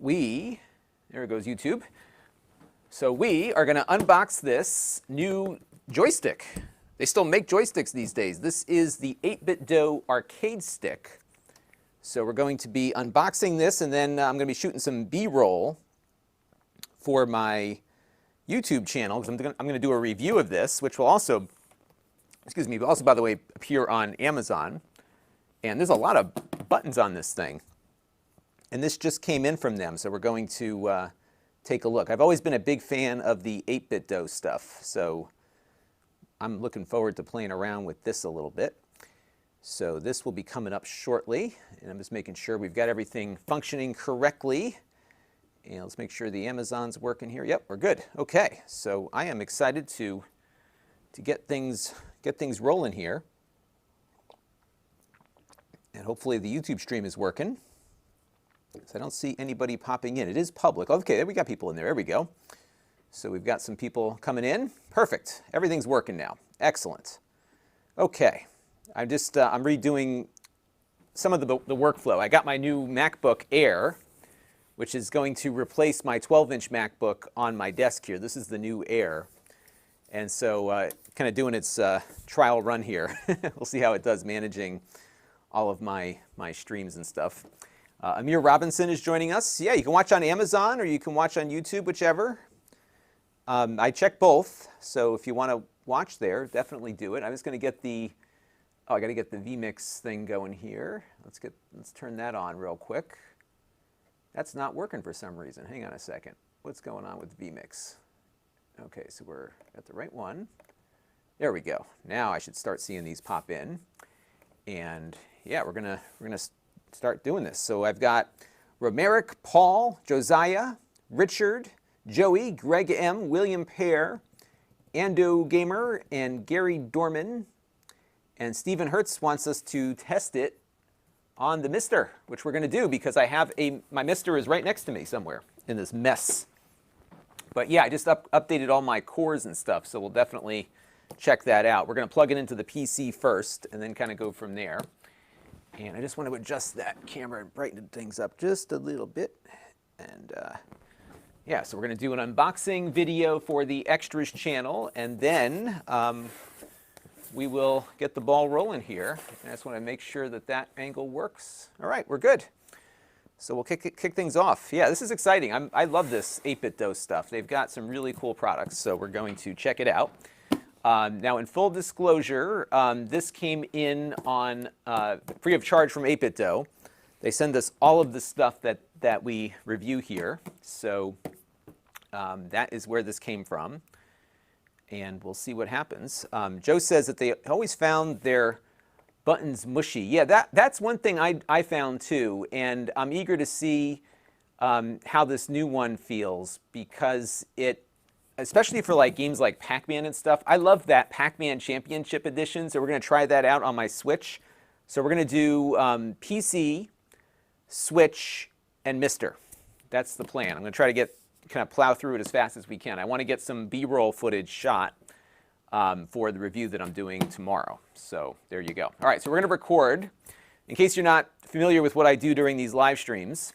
there goes YouTube. So we are going to unbox this new joystick. They still make joysticks these days. This is the 8bitdo arcade stick. So we're going to be unboxing this, and then I'm going to be shooting some B-roll for my YouTube channel, because I'm going to do a review of this, which will also, by the way, appear on Amazon. And there's a lot of buttons on this thing. And this just came in from them, so we're going to take a look. I've always been a big fan of the 8bitdo stuff, so I'm looking forward to playing around with this a little bit. So this will be coming up shortly, and I'm just making sure we've got everything functioning correctly. And let's make sure the Amazon's working here. Yep, we're good. Okay, so I am excited to get things rolling here. And hopefully the YouTube stream is working. So I don't see anybody popping in. It is public. Okay, there we got people in there. There we go. So we've got some people coming in. Perfect. Everything's working now. Excellent. Okay. I'm redoing some of the workflow. I got my new MacBook Air, which is going to replace my 12-inch MacBook on my desk here. This is the new Air. And so kind of doing its trial run here. We'll see how it does managing all of my streams and stuff. Amir Robinson is joining us. Yeah, you can watch on Amazon or you can watch on YouTube, whichever. I check both, so if you want to watch there, definitely do it. I'm just going to get I got to get the vMix thing going here. Let's turn that on real quick. That's not working for some reason. Hang on a second. What's going on with vMix? Okay, so we're at the right one. There we go. Now I should start seeing these pop in. And yeah, we're gonna start doing this. So I've got Romeric, Paul, Josiah, Richard, Joey, Greg M, William Pear, Ando Gamer, and Gary Dorman. And Stephen Hertz wants us to test it on the Mister, which we're going to do because I have my Mister is right next to me somewhere in this mess. But yeah, I just updated all my cores and stuff, so we'll definitely check that out. We're going to plug it into the PC first and then kind of go from there. And I just want to adjust that camera and brighten things up just a little bit. And yeah, so we're going to do an unboxing video for the Extras channel, and then we will get the ball rolling here. I just want to make sure that that angle works. All right, we're good. So we'll kick things off. Yeah, this is exciting. I love this 8bitdo stuff. They've got some really cool products, so we're going to check it out. Now, in full disclosure, this came in on free of charge from 8bitdo. They send us all of the stuff that we review here. So that is where this came from. And we'll see what happens. Joe says that they always found their buttons mushy. Yeah, that's one thing I found too. And I'm eager to see how this new one feels, because especially for like games like Pac-Man and stuff, I love that Pac-Man Championship Edition. So we're going to try that out on my Switch. So we're going to do PC, Switch, and Mister. That's the plan. I'm going to try to kind of plow through it as fast as we can. I want to get some B-roll footage shot for the review that I'm doing tomorrow. So there you go. All right, so we're going to record. In case you're not familiar with what I do during these live streams,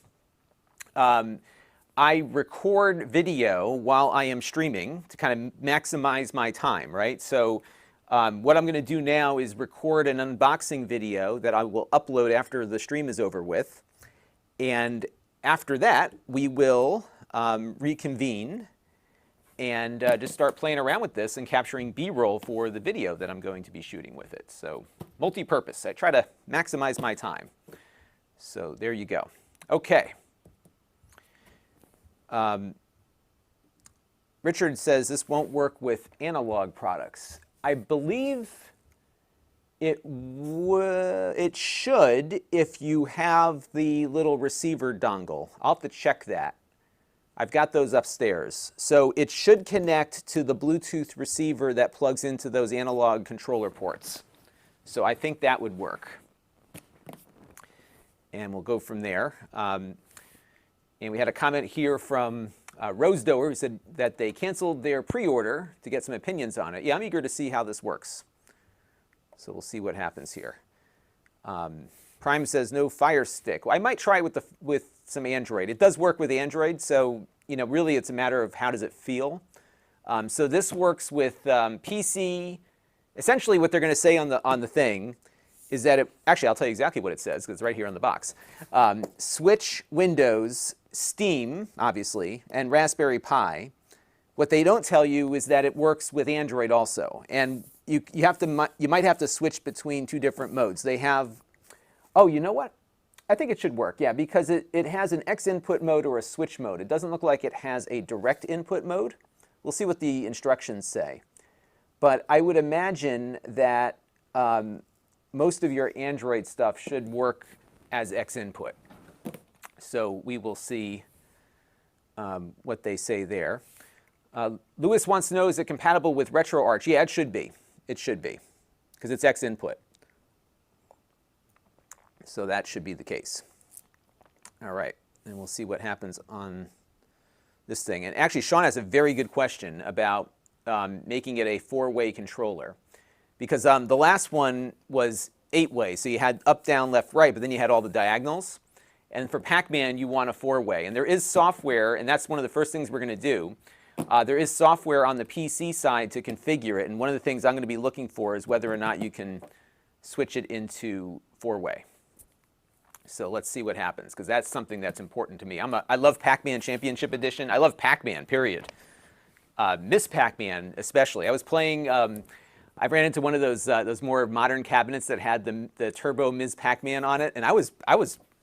I record video while I am streaming to kind of maximize my time, right? So what I'm going to do now is record an unboxing video that I will upload after the stream is over with. And after that, we will reconvene and just start playing around with this and capturing B-roll for the video that I'm going to be shooting with it. So multi-purpose. I try to maximize my time. So there you go. Okay. Richard says this won't work with analog products. I believe it should if you have the little receiver dongle. I'll have to check that. I've got those upstairs. So it should connect to the Bluetooth receiver that plugs into those analog controller ports. So I think that would work. And we'll go from there. And we had a comment here from Rose Doer, who said that they canceled their pre-order to get some opinions on it. Yeah, I'm eager to see how this works. So we'll see what happens here. Prime says no Fire Stick. Well, I might try it with some Android. It does work with Android, so really it's a matter of how does it feel. So this works with PC. Essentially, what they're going to say on the thing is that actually I'll tell you exactly what it says because it's right here on the box. Switch, Windows, Steam, obviously, and Raspberry Pi. What they don't tell you is that it works with Android also, and you might have to switch between two different modes. They have, oh, you know what? I think it should work, yeah, because it has an X input mode or a switch mode. It doesn't look like it has a direct input mode. We'll see what the instructions say. But I would imagine that most of your Android stuff should work as X input. So we will see what they say there. Lewis wants to know, is it compatible with RetroArch? Yeah, it should be. It should be, because it's X input. So that should be the case. All right, and we'll see what happens on this thing. And actually, Sean has a very good question about making it a 4-way controller. Because the last one was 8-way, so you had up, down, left, right, but then you had all the diagonals. And for Pac-Man, you want a 4-way. And there is software, and that's one of the first things we're going to do. There is software on the PC side to configure it, and one of the things I'm going to be looking for is whether or not you can switch it into 4-way. So let's see what happens, because that's something that's important to me. I love Pac-Man Championship Edition. I love Pac-Man, period. Miss Pac-Man, especially. I was playing, I ran into one of those more modern cabinets that had the Turbo Ms. Pac-Man on it, and I was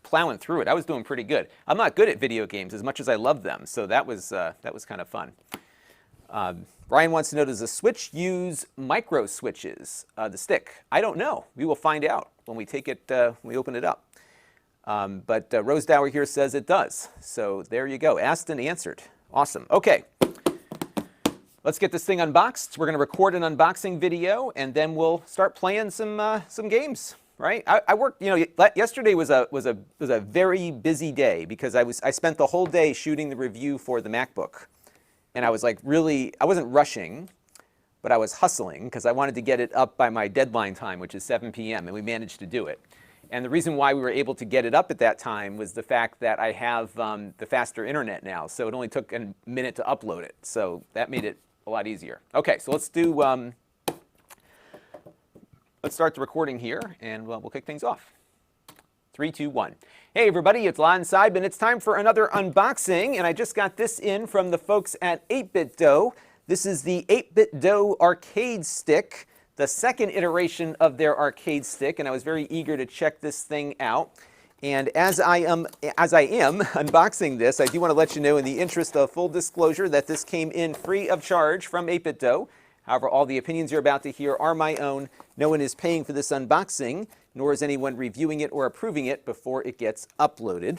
plowing through it. I was doing pretty good. I'm not good at video games as much as I love them, so that was kind of fun. Brian wants to know, does the Switch use micro switches, the stick? I don't know. We will find out when we take it, when we open it up. But Rose Dower here says it does. So there you go. Asked and answered. Awesome. Okay. Let's get this thing unboxed. We're going to record an unboxing video, and then we'll start playing some games. Right? I worked. Yesterday was a very busy day because I spent the whole day shooting the review for the MacBook, and I was like I wasn't rushing, but I was hustling because I wanted to get it up by my deadline time, which is 7 p.m., and we managed to do it. And the reason why we were able to get it up at that time was the fact that I have the faster internet now, so it only took a minute to upload it. So that made it a lot easier. Okay, so let's do. Let's start the recording here, and we'll kick things off. 3, 2, 1. Hey everybody, it's Lon.TV, and it's time for another unboxing, and I just got this in from the folks at 8bitdo. This is the 8bitdo arcade stick, the second iteration of their arcade stick, and I was very eager to check this thing out. And as I am unboxing this, I do want to let you know, in the interest of full disclosure, that this came in free of charge from 8bitdo. However, all the opinions you're about to hear are my own. No one is paying for this unboxing, nor is anyone reviewing it or approving it before it gets uploaded.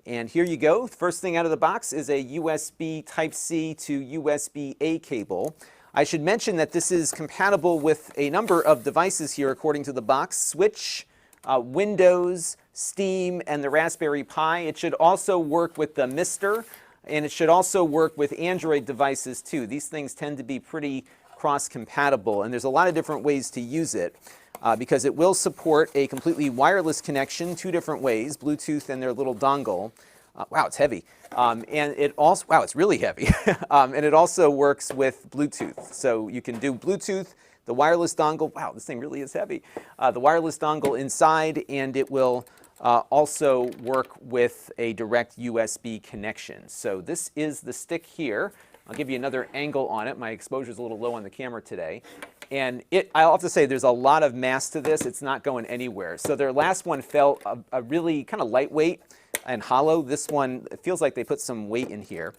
And here you go. First thing out of the box is a USB Type-C to USB-A cable. I should mention that this is compatible with a number of devices here according to the box: Switch, Windows, Steam, and the Raspberry Pi. It should also work with the Mister, and it should also work with Android devices too. These things tend to be pretty cross-compatible, and there's a lot of different ways to use it because it will support a completely wireless connection 2 different ways, Bluetooth and their little dongle. Wow, it's heavy. And it also, wow, it's really heavy. And it also works with Bluetooth. So you can do Bluetooth, the wireless dongle. Wow, this thing really is heavy. The wireless dongle inside, and it will also work with a direct USB connection. So this is the stick here. I'll give you another angle on it. My exposure is a little low on the camera today. And I'll have to say, there's a lot of mass to this. It's not going anywhere. So their last one felt a really kind of lightweight and hollow. This one, it feels like they put some weight in here.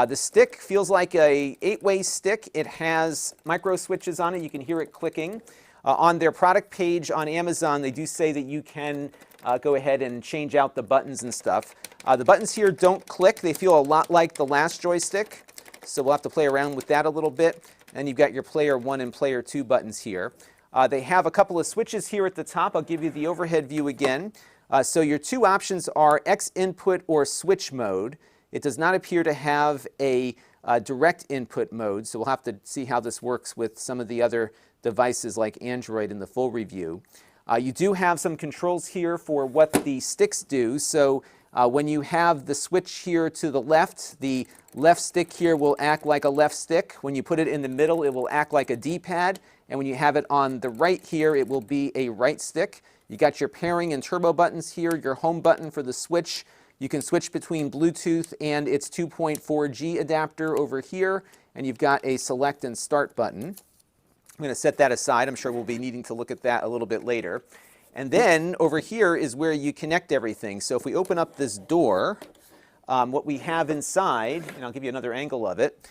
The stick feels like a 8-way stick. It has micro switches on it. You can hear it clicking. On their product page on Amazon, they do say that you can go ahead and change out the buttons and stuff. The buttons here don't click. They feel a lot like the last joystick. So we'll have to play around with that a little bit. And you've got your Player 1 and Player 2 buttons here. They have a couple of switches here at the top. I'll give you the overhead view again. So your 2 options are X input or switch mode. It does not appear to have a direct input mode, so we'll have to see how this works with some of the other devices like Android in the full review. You do have some controls here for what the sticks do. So when you have the switch here to the left stick here will act like a left stick. When you put it in the middle, it will act like a D-pad. And when you have it on the right here, it will be a right stick. You got your pairing and turbo buttons here, your home button for the switch. You can switch between Bluetooth and its 2.4G adapter over here. And you've got a select and start button. I'm going to set that aside. I'm sure we'll be needing to look at that a little bit later. And then over here is where you connect everything. So if we open up this door, what we have inside, and I'll give you another angle of it,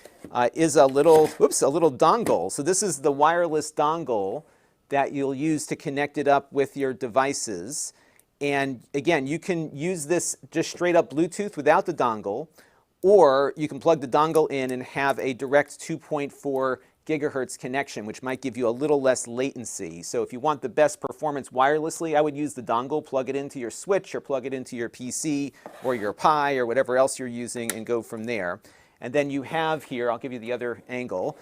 is a little dongle. So this is the wireless dongle that you'll use to connect it up with your devices. And again, you can use this just straight up Bluetooth without the dongle, or you can plug the dongle in and have a direct 2.4 gigahertz connection, which might give you a little less latency. So if you want the best performance wirelessly, I would use the dongle, plug it into your switch or plug it into your PC or your Pi or whatever else you're using and go from there. And then you have here, I'll give you the other angle,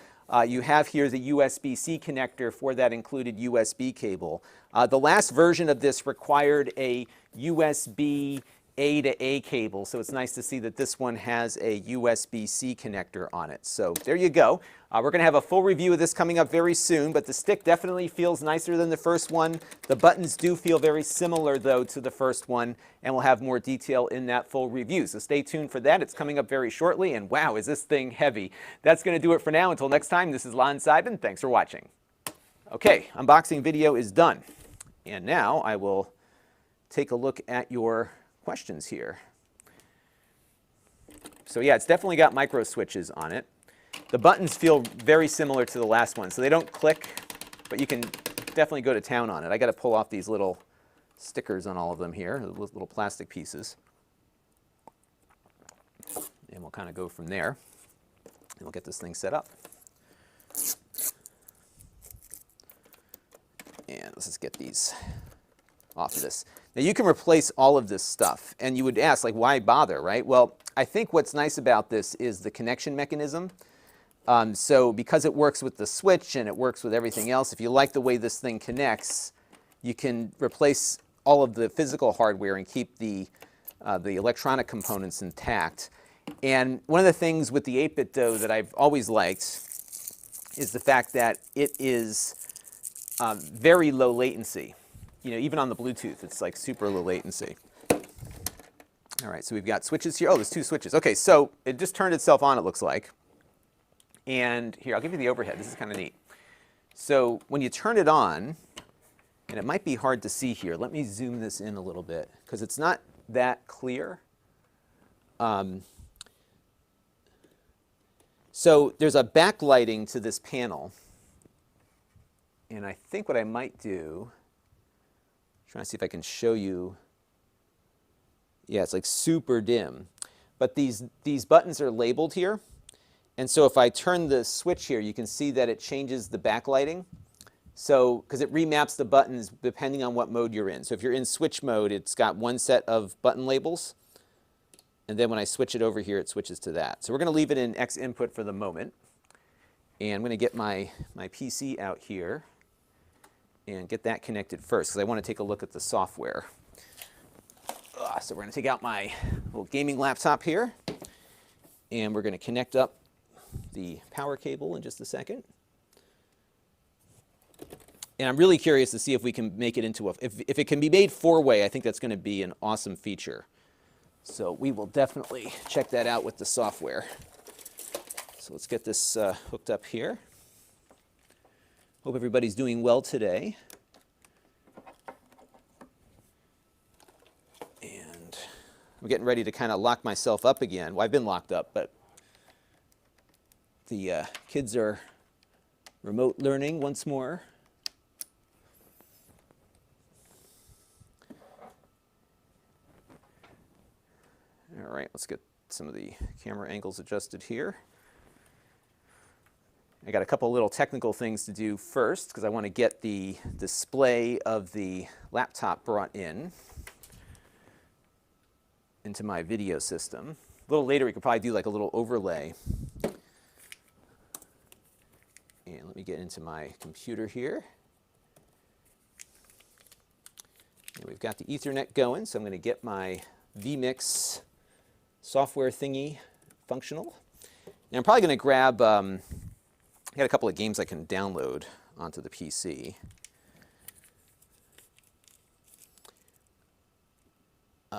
you have here the USB-C connector for that included USB cable. The last version of this required a USB A to A cable, so it's nice to see that this one has a USB-C connector on it. So there you go. We're going to have a full review of this coming up very soon, but the stick definitely feels nicer than the first one. The buttons do feel very similar, though, to the first one, and we'll have more detail in that full review. So stay tuned for that. It's coming up very shortly, and wow, is this thing heavy. That's going to do it for now. Until next time, this is Lon.TV. Thanks for watching. Okay, unboxing video is done. And now I will take a look at your questions here. So yeah, it's definitely got micro switches on it. The buttons feel very similar to the last one, so they don't click, but you can definitely go to town on it. I got to pull off these little stickers on all of them here, little plastic pieces. And we'll kind of go from there, and we'll get this thing set up. And let's just get these off of this. Now you can replace all of this stuff, and you would ask, like, why bother, right? Well, I think what's nice about this is the connection mechanism. So because it works with the switch and it works with everything else, if you like the way this thing connects, you can replace all of the physical hardware and keep the electronic components intact. And one of the things with the 8bitdo that I've always liked is the fact that it is very low latency. You know, even on the Bluetooth, it's like super low latency. All right, so we've got switches here. Oh, there's two switches. Okay, so it just turned itself on, it looks like. And here, I'll give you the overhead. This is kind of neat. So when you turn it on, and it might be hard to see here. Let me zoom this in a little bit, because it's not that clear. So there's a backlighting to this panel. And I think what I might do, I'm trying to see if I can show you. Yeah, it's like super dim. But these buttons are labeled here. And so if I turn the switch here, you can see that it changes the backlighting. So, because it remaps the buttons depending on what mode you're in. So if you're in switch mode, it's got one set of button labels. And then when I switch it over here, it switches to that. So we're going to leave it in X input for the moment. And I'm going to get my PC out here and get that connected first, because I want to take a look at the software. So we're going to take out my little gaming laptop here, and we're going to connect up the power cable in just a second. And I'm really curious to see if we can make it into if it can be made four-way. I think that's going to be an awesome feature. So we will definitely check that out with the software. So let's get this hooked up here. Hope everybody's doing well today. And I'm getting ready to kind of lock myself up again. Well, I've been locked up, but the kids are remote learning once more. All right, let's get some of the camera angles adjusted here. I got a couple little technical things to do first, because I want to get the display of the laptop brought into my video system. A little later, we could probably do like a little overlay. And let me get into my computer here. And we've got the Ethernet going, so I'm going to get my vMix software thingy functional. And I'm probably going to grab, I got a couple of games I can download onto the PC.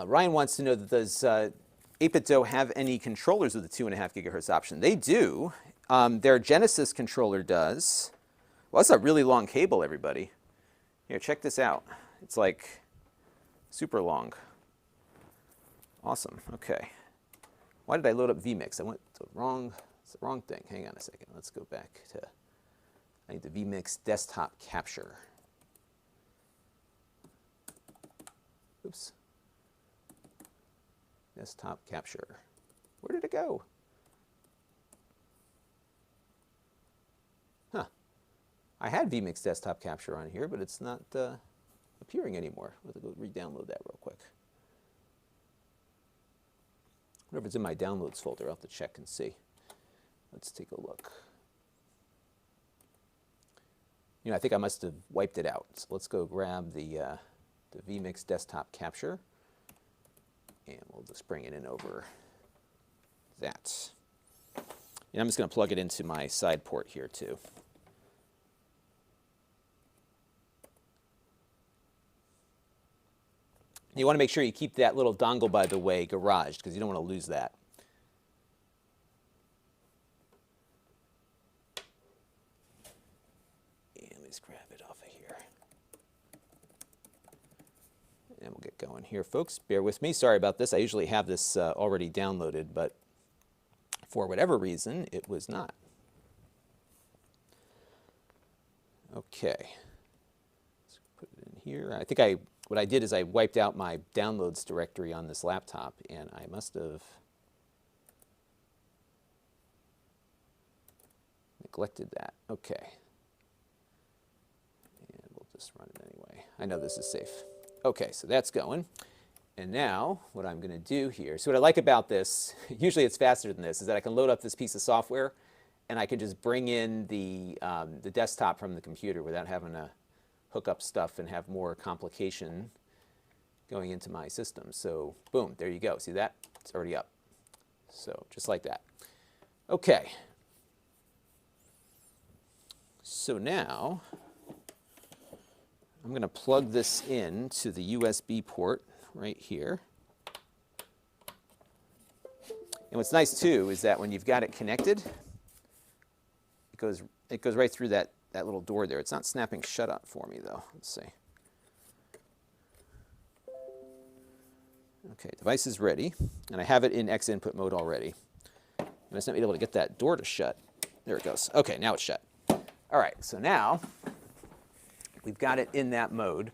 Ryan wants to know, does 8bitdo have any controllers with the 2.5 gigahertz option? They do. Their Genesis controller does. Well, that's a really long cable, everybody. Here, check this out. It's like super long. Awesome. Okay. Why did I load up vMix? I went to it's the wrong thing. Hang on a second. Let's go back to, I need the vMix desktop capture. Oops. Desktop capture. Where did it go? Huh. I had vMix desktop capture on here, but it's not appearing anymore. Let's go re-download that real quick. I wonder if it's in my downloads folder. I'll have to check and see. Let's take a look. You know, I think I must have wiped it out. So let's go grab the vMix desktop capture. And we'll just bring it in over that. And I'm just going to plug it into my side port here too. You want to make sure you keep that little dongle, by the way, garaged, because you don't want to lose that. And let me just grab it off of here. And we'll get going here, folks. Bear with me. Sorry about this. I usually have this already downloaded, but for whatever reason, it was not. Okay. Let's put it in here. I think what I did is I wiped out my downloads directory on this laptop, and I must have neglected that. Okay. And we'll just run it anyway. I know this is safe. Okay, so that's going. And now what I'm going to do here, so what I like about this, usually it's faster than this, is that I can load up this piece of software and I can just bring in the desktop from the computer without having to hook up stuff and have more complication going into my system. So boom, there you go. See that? It's already up. So just like that. Okay. So now I'm going to plug this in to the USB port right here. And what's nice too is that when you've got it connected, it goes right through that little door there. It's not snapping shut up for me though. Let's see. Okay, device is ready, and I have it in X input mode already. I'm just not able to get that door to shut. There it goes. Okay, now it's shut. All right, so now we've got it in that mode.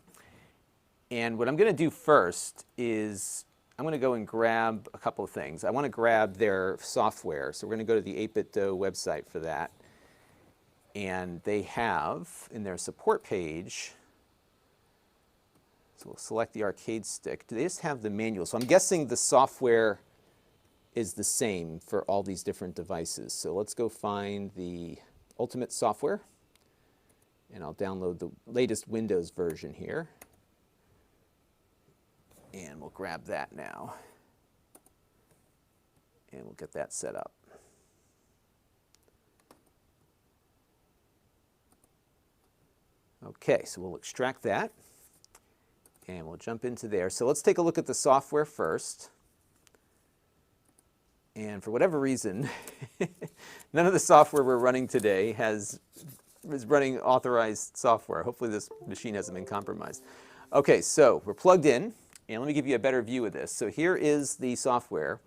And what I'm going to do first is I'm going to go and grab a couple of things. I want to grab their software, so we're going to go to the 8bitdo website for that. And they have, in their support page, so we'll select the arcade stick. Do they just have the manual? So I'm guessing the software is the same for all these different devices. So let's go find the Ultimate software, and I'll download the latest Windows version here. And we'll grab that now. And we'll get that set up. Okay, so we'll extract that. And we'll jump into there. So let's take a look at the software first. And for whatever reason, none of the software we're running today is running authorized software. Hopefully this machine hasn't been compromised. Okay, so we're plugged in. And let me give you a better view of this. So here is the software.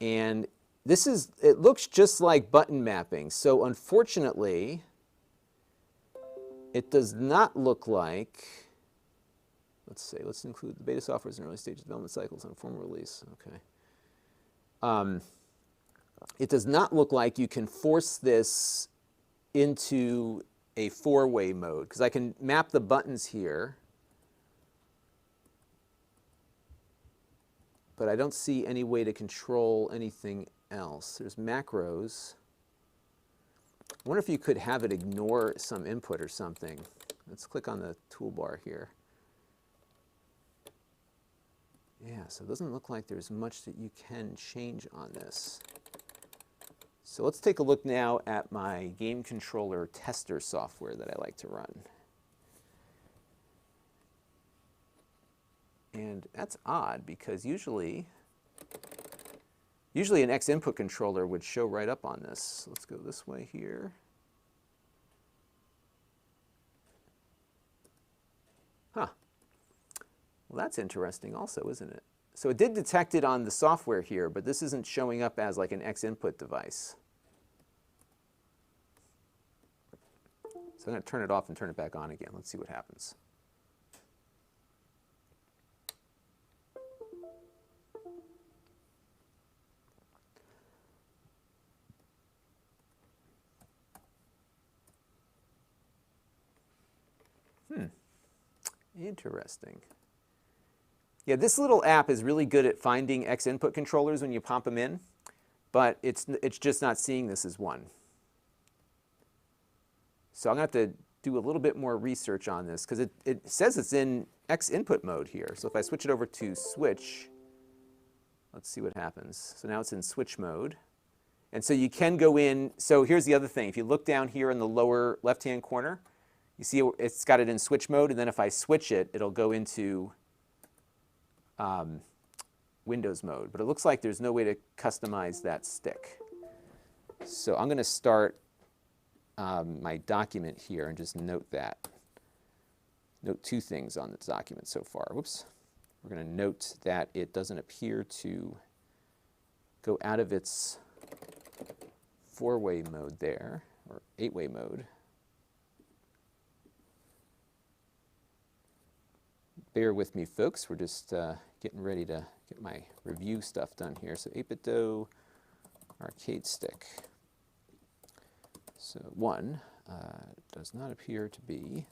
And it looks just like button mapping. So unfortunately, it does not look like, let's include the beta software in early stage development cycles on formal release. Okay. It does not look like you can force this into a four-way mode, because I can map the buttons here, but I don't see any way to control anything else. There's macros. I wonder if you could have it ignore some input or something. Let's click on the toolbar here. Yeah, so it doesn't look like there's much that you can change on this. So let's take a look now at my game controller tester software that I like to run. And that's odd because usually an X input controller would show right up on this. Let's go this way here. Huh. Well, that's interesting also, isn't it? So it did detect it on the software here, but this isn't showing up as like an X input device. So I'm going to turn it off and turn it back on again. Let's see what happens. Interesting. Yeah, this little app is really good at finding X input controllers when you pop them in, but it's just not seeing this as one. So I'm going to have to do a little bit more research on this because it says it's in X input mode here. So if I switch it over to switch, let's see what happens. So now it's in switch mode. And so you can go in. So here's the other thing. If you look down here in the lower left-hand corner, you see it's got it in switch mode. And then if I switch it, it'll go into Windows mode. But it looks like there's no way to customize that stick. So I'm going to start my document here and just note that. Note two things on the document so far. Whoops. We're going to note that it doesn't appear to go out of its four-way mode there, or eight-way mode. Bear with me, folks. We're just getting ready to get my review stuff done here. So 8bitdo arcade stick. So one, does not appear to be.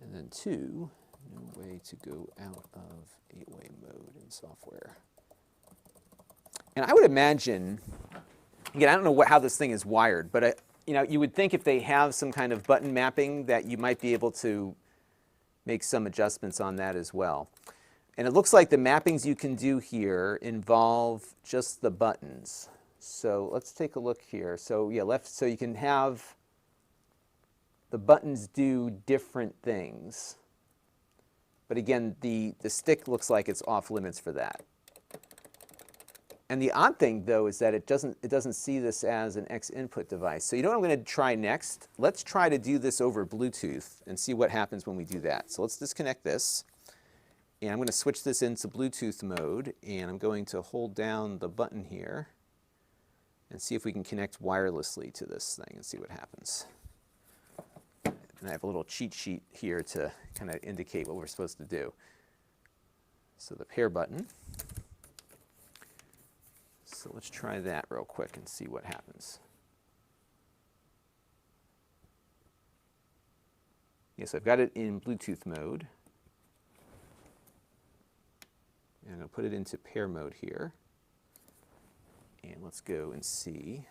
And then two, no way to go out of eight-way mode in software. And I would imagine, again, I don't know how this thing is wired, but you would think if they have some kind of button mapping that you might be able to make some adjustments on that as well. And it looks like the mappings you can do here involve just the buttons. So let's take a look here. So yeah, so you can have the buttons do different things. But again, the stick looks like it's off limits for that. And the odd thing, though, is that it doesn't see this as an X input device. So you know what I'm going to try next? Let's try to do this over Bluetooth and see what happens when we do that. So let's disconnect this. And I'm going to switch this into Bluetooth mode. And I'm going to hold down the button here and see if we can connect wirelessly to this thing and see what happens. And I have a little cheat sheet here to kind of indicate what we're supposed to do. So the pair button. So let's try that real quick and see what happens. Yes, I've got it in Bluetooth mode. And I'm going to put it into pair mode here. And let's go and see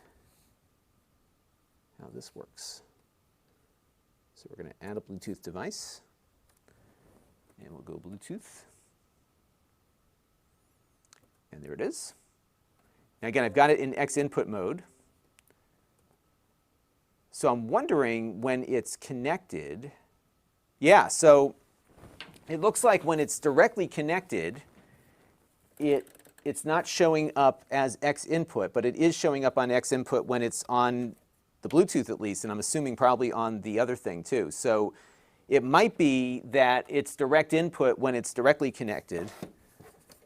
how this works. So we're going to add a Bluetooth device. And we'll go Bluetooth. And there it is. Now again, I've got it in X input mode. So I'm wondering when it's connected. Yeah, so it looks like when it's directly connected, it's not showing up as X input, but it is showing up on X input when it's on the Bluetooth at least, and I'm assuming probably on the other thing too. So it might be that it's direct input when it's directly connected,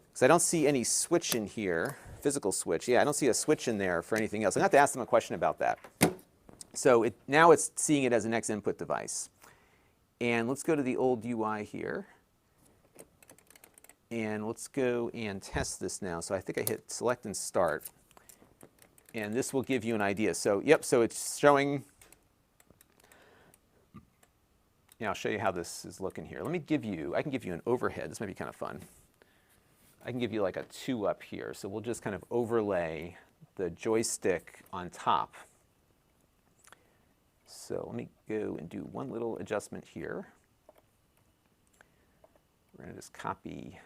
because I don't see any switch in here. Physical switch. Yeah, I don't see a switch in there for anything else. I'm going to have to ask them a question about that. So now it's seeing it as an X input device. And let's go to the old UI here. And let's go and test this now. So I think I hit select and start. And this will give you an idea. So yep, so it's showing. Yeah, I'll show you how this is looking here. I can give you an overhead. This might be kind of fun. I can give you like a 2 up here. So we'll just kind of overlay the joystick on top. So let me go and do one little adjustment here. We're going to just copy.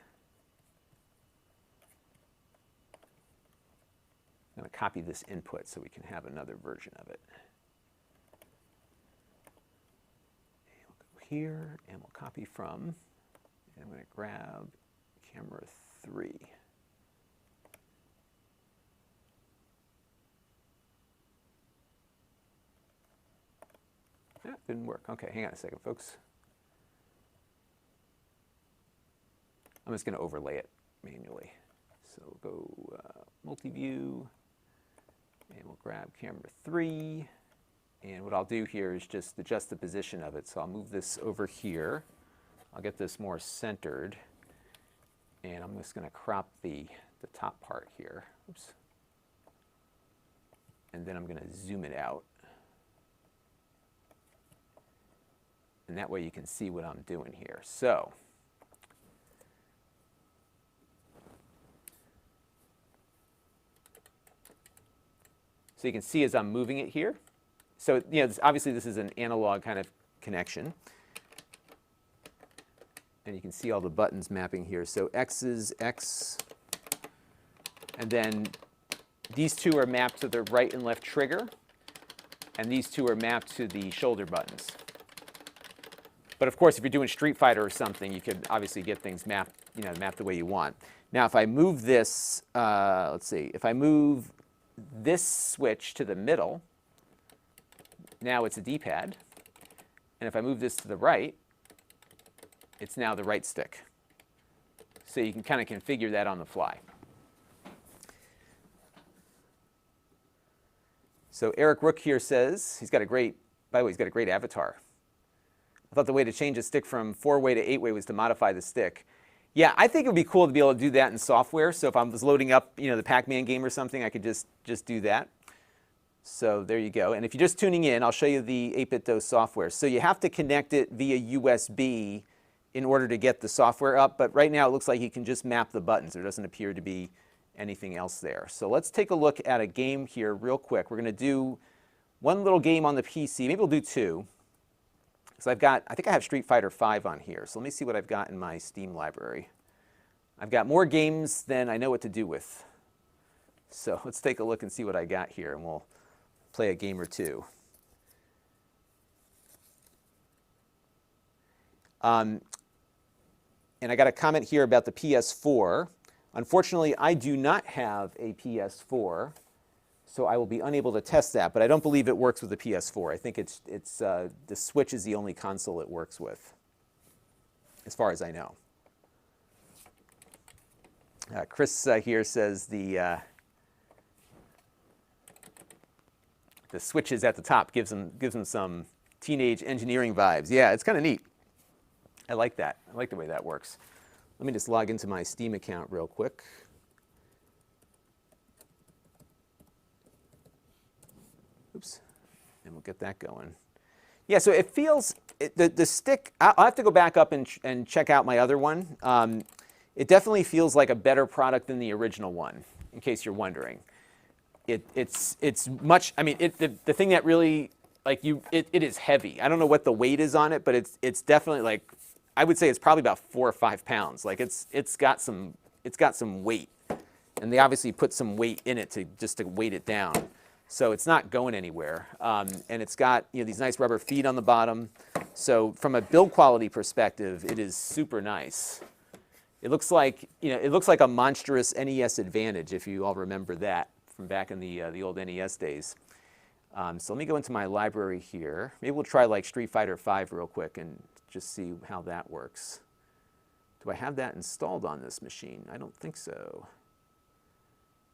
I'm going to copy this input so we can have another version of it. And we'll go here, and we'll copy from, and I'm going to grab camera 3. That didn't work. Okay, hang on a second, folks. I'm just going to overlay it manually. So we'll go multi-view, and we'll grab camera 3. And what I'll do here is just adjust the position of it. So I'll move this over here. I'll get this more centered. And I'm just going to crop the top part here. Oops. And then I'm going to zoom it out. And that way you can see what I'm doing here. So you can see as I'm moving it here. So obviously this is an analog kind of connection. And you can see all the buttons mapping here. So X is X. And then these two are mapped to the right and left trigger. And these two are mapped to the shoulder buttons. But of course, if you're doing Street Fighter or something, you could obviously get things mapped, mapped the way you want. Now, if I move this, let's see, if I move this switch to the middle, now it's a D-pad. And if I move this to the right, it's now the right stick. So you can kind of configure that on the fly. So Eric Rook here says, he's got a great, by the way, he's got a great avatar. I thought the way to change a stick from 4-way to 8-way was to modify the stick. Yeah, I think it would be cool to be able to do that in software. So if I was loading up, the Pac-Man game or something, I could just do that. So there you go. And if you're just tuning in, I'll show you the 8bitdo software. So you have to connect it via USB in order to get the software up. But right now it looks like you can just map the buttons. There doesn't appear to be anything else there. So let's take a look at a game here real quick. We're going to do one little game on the PC. Maybe we'll do two. So I think I have Street Fighter 5 on here. So let me see what I've got in my Steam library. I've got more games than I know what to do with. So let's take a look and see what I got here, and we'll play a game or two. And I got a comment here about the PS4. Unfortunately, I do not have a PS4. So I will be unable to test that, but I don't believe it works with the PS4. I think the Switch is the only console it works with, as far as I know. Chris here says the Switch is at the top, gives them some teenage engineering vibes. Yeah, it's kind of neat. I like that. I like the way that works. Let me just log into my Steam account real quick. Oops, and we'll get that going. Yeah, so it feels, the stick, I'll have to go back up and check out my other one. It definitely feels like a better product than the original one, in case you're wondering. It's much, I mean, the thing that really, like it is heavy. I don't know what the weight is on it, but it's definitely like, I would say it's probably about 4 or 5 pounds. Like it's got some weight. And they obviously put some weight in it just to weight it down. So it's not going anywhere, and it's got these nice rubber feet on the bottom. So from a build quality perspective, it is super nice. It looks like a monstrous NES Advantage, if you all remember that from back in the old NES days. So let me go into my library here. Maybe we'll try like Street Fighter 5 real quick and just see how that works. Do I have that installed on this machine? I don't think so.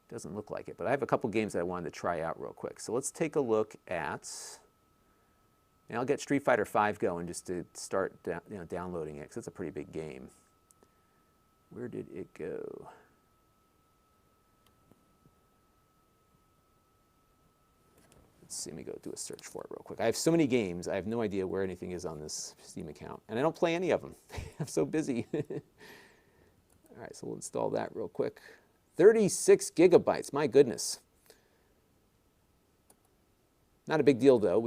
Doesn't look like it, but I have a couple games that I wanted to try out real quick. So let's take a look at, and I'll get Street Fighter 5 going just to start downloading it, because it's a pretty big game. Where did it go? Let's see, let me go do a search for it real quick. I have so many games, I have no idea where anything is on this Steam account, and I don't play any of them. I'm so busy. All right, so we'll install that real quick. 36 gigabytes, my goodness. Not a big deal though.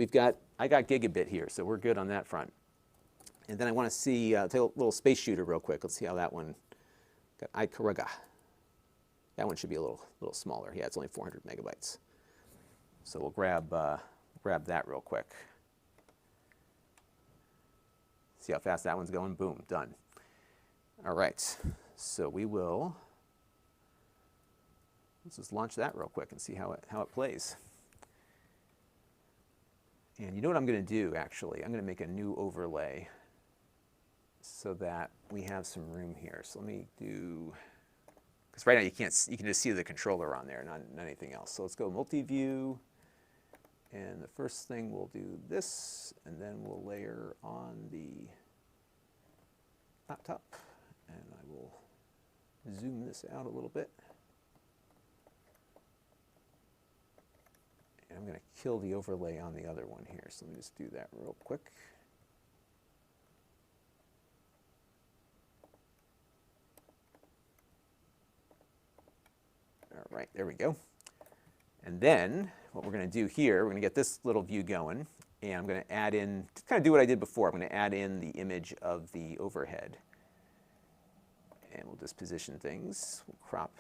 I got gigabit here, so we're good on that front. And then I want to see, take a little space shooter real quick. Let's see how that one, got 8bitdo. That one should be a little smaller. Yeah, it's only 400 megabytes. So we'll grab that real quick. See how fast that one's going? Boom, done. All right, so let's just launch that real quick and see how it plays. And you know what I'm going to do, actually? I'm going to make a new overlay so that we have some room here. So let me do, because right now you can just see the controller on there, not anything else. So let's go multi-view, and the first thing we'll do this, and then we'll layer on the laptop, and I will zoom this out a little bit. And I'm going to kill the overlay on the other one here, so let me just do that real quick. All right, there we go. And then what we're going to do here, we're going to get this little view going, and I'm going to add in, to kind of do what I did before, I'm going to add in the image of the overhead. And we'll just position things, we'll crop.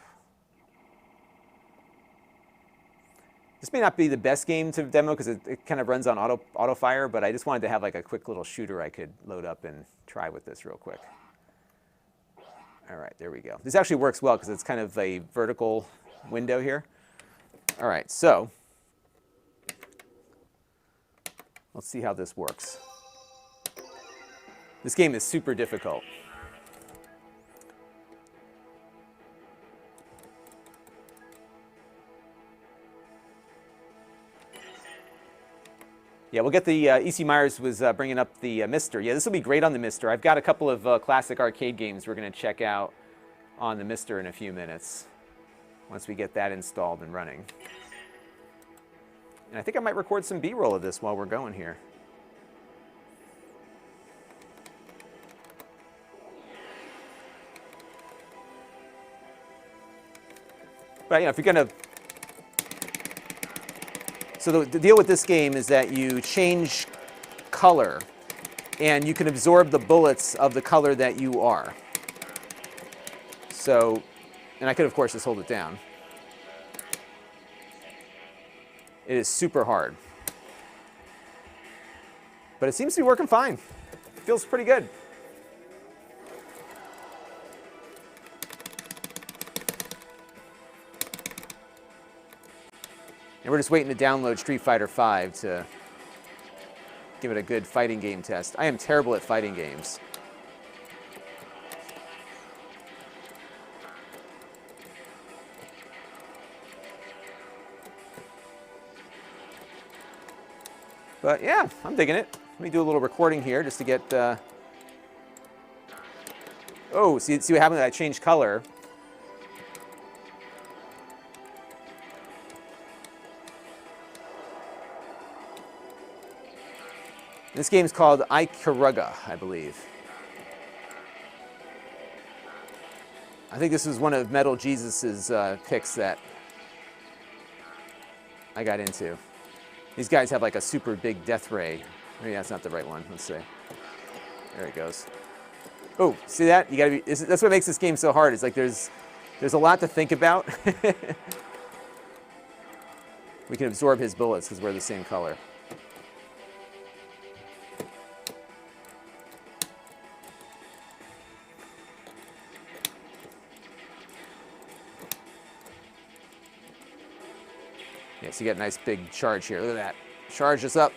This may not be the best game to demo because it kind of runs on auto fire, but I just wanted to have like a quick little shooter I could load up and try with this real quick. All right, there we go. This actually works well because it's kind of a vertical window here. All right, so let's see how this works. This game is super difficult. Yeah, we'll get the, E.C. Myers was bringing up the Mister. Yeah, this will be great on the Mister. I've got a couple of classic arcade games we're going to check out on the Mister in a few minutes, once we get that installed and running. And I think I might record some B-roll of this while we're going here. But, you know, if you're going to... So the deal with this game is that you change color, and you can absorb the bullets of the color that you are. So, and I could, of course, just hold it down. It is super hard. But it seems to be working fine. It feels pretty good. And we're just waiting to download Street Fighter V to give it a good fighting game test. I am terrible at fighting games. But yeah, I'm digging it. Let me do a little recording here just to get... Oh, see what happened when I changed color? This game's called 8bitdo, I believe. I think this was one of Metal Jesus's picks that I got into. These guys have like a super big death ray. Maybe that's not the right one. Let's see. There it goes. Oh, see that? You gotta be. That's what makes this game so hard. It's like there's a lot to think about. We can absorb his bullets because we're the same color. Yeah, so you get a nice big charge here. Look at that. Charge this up.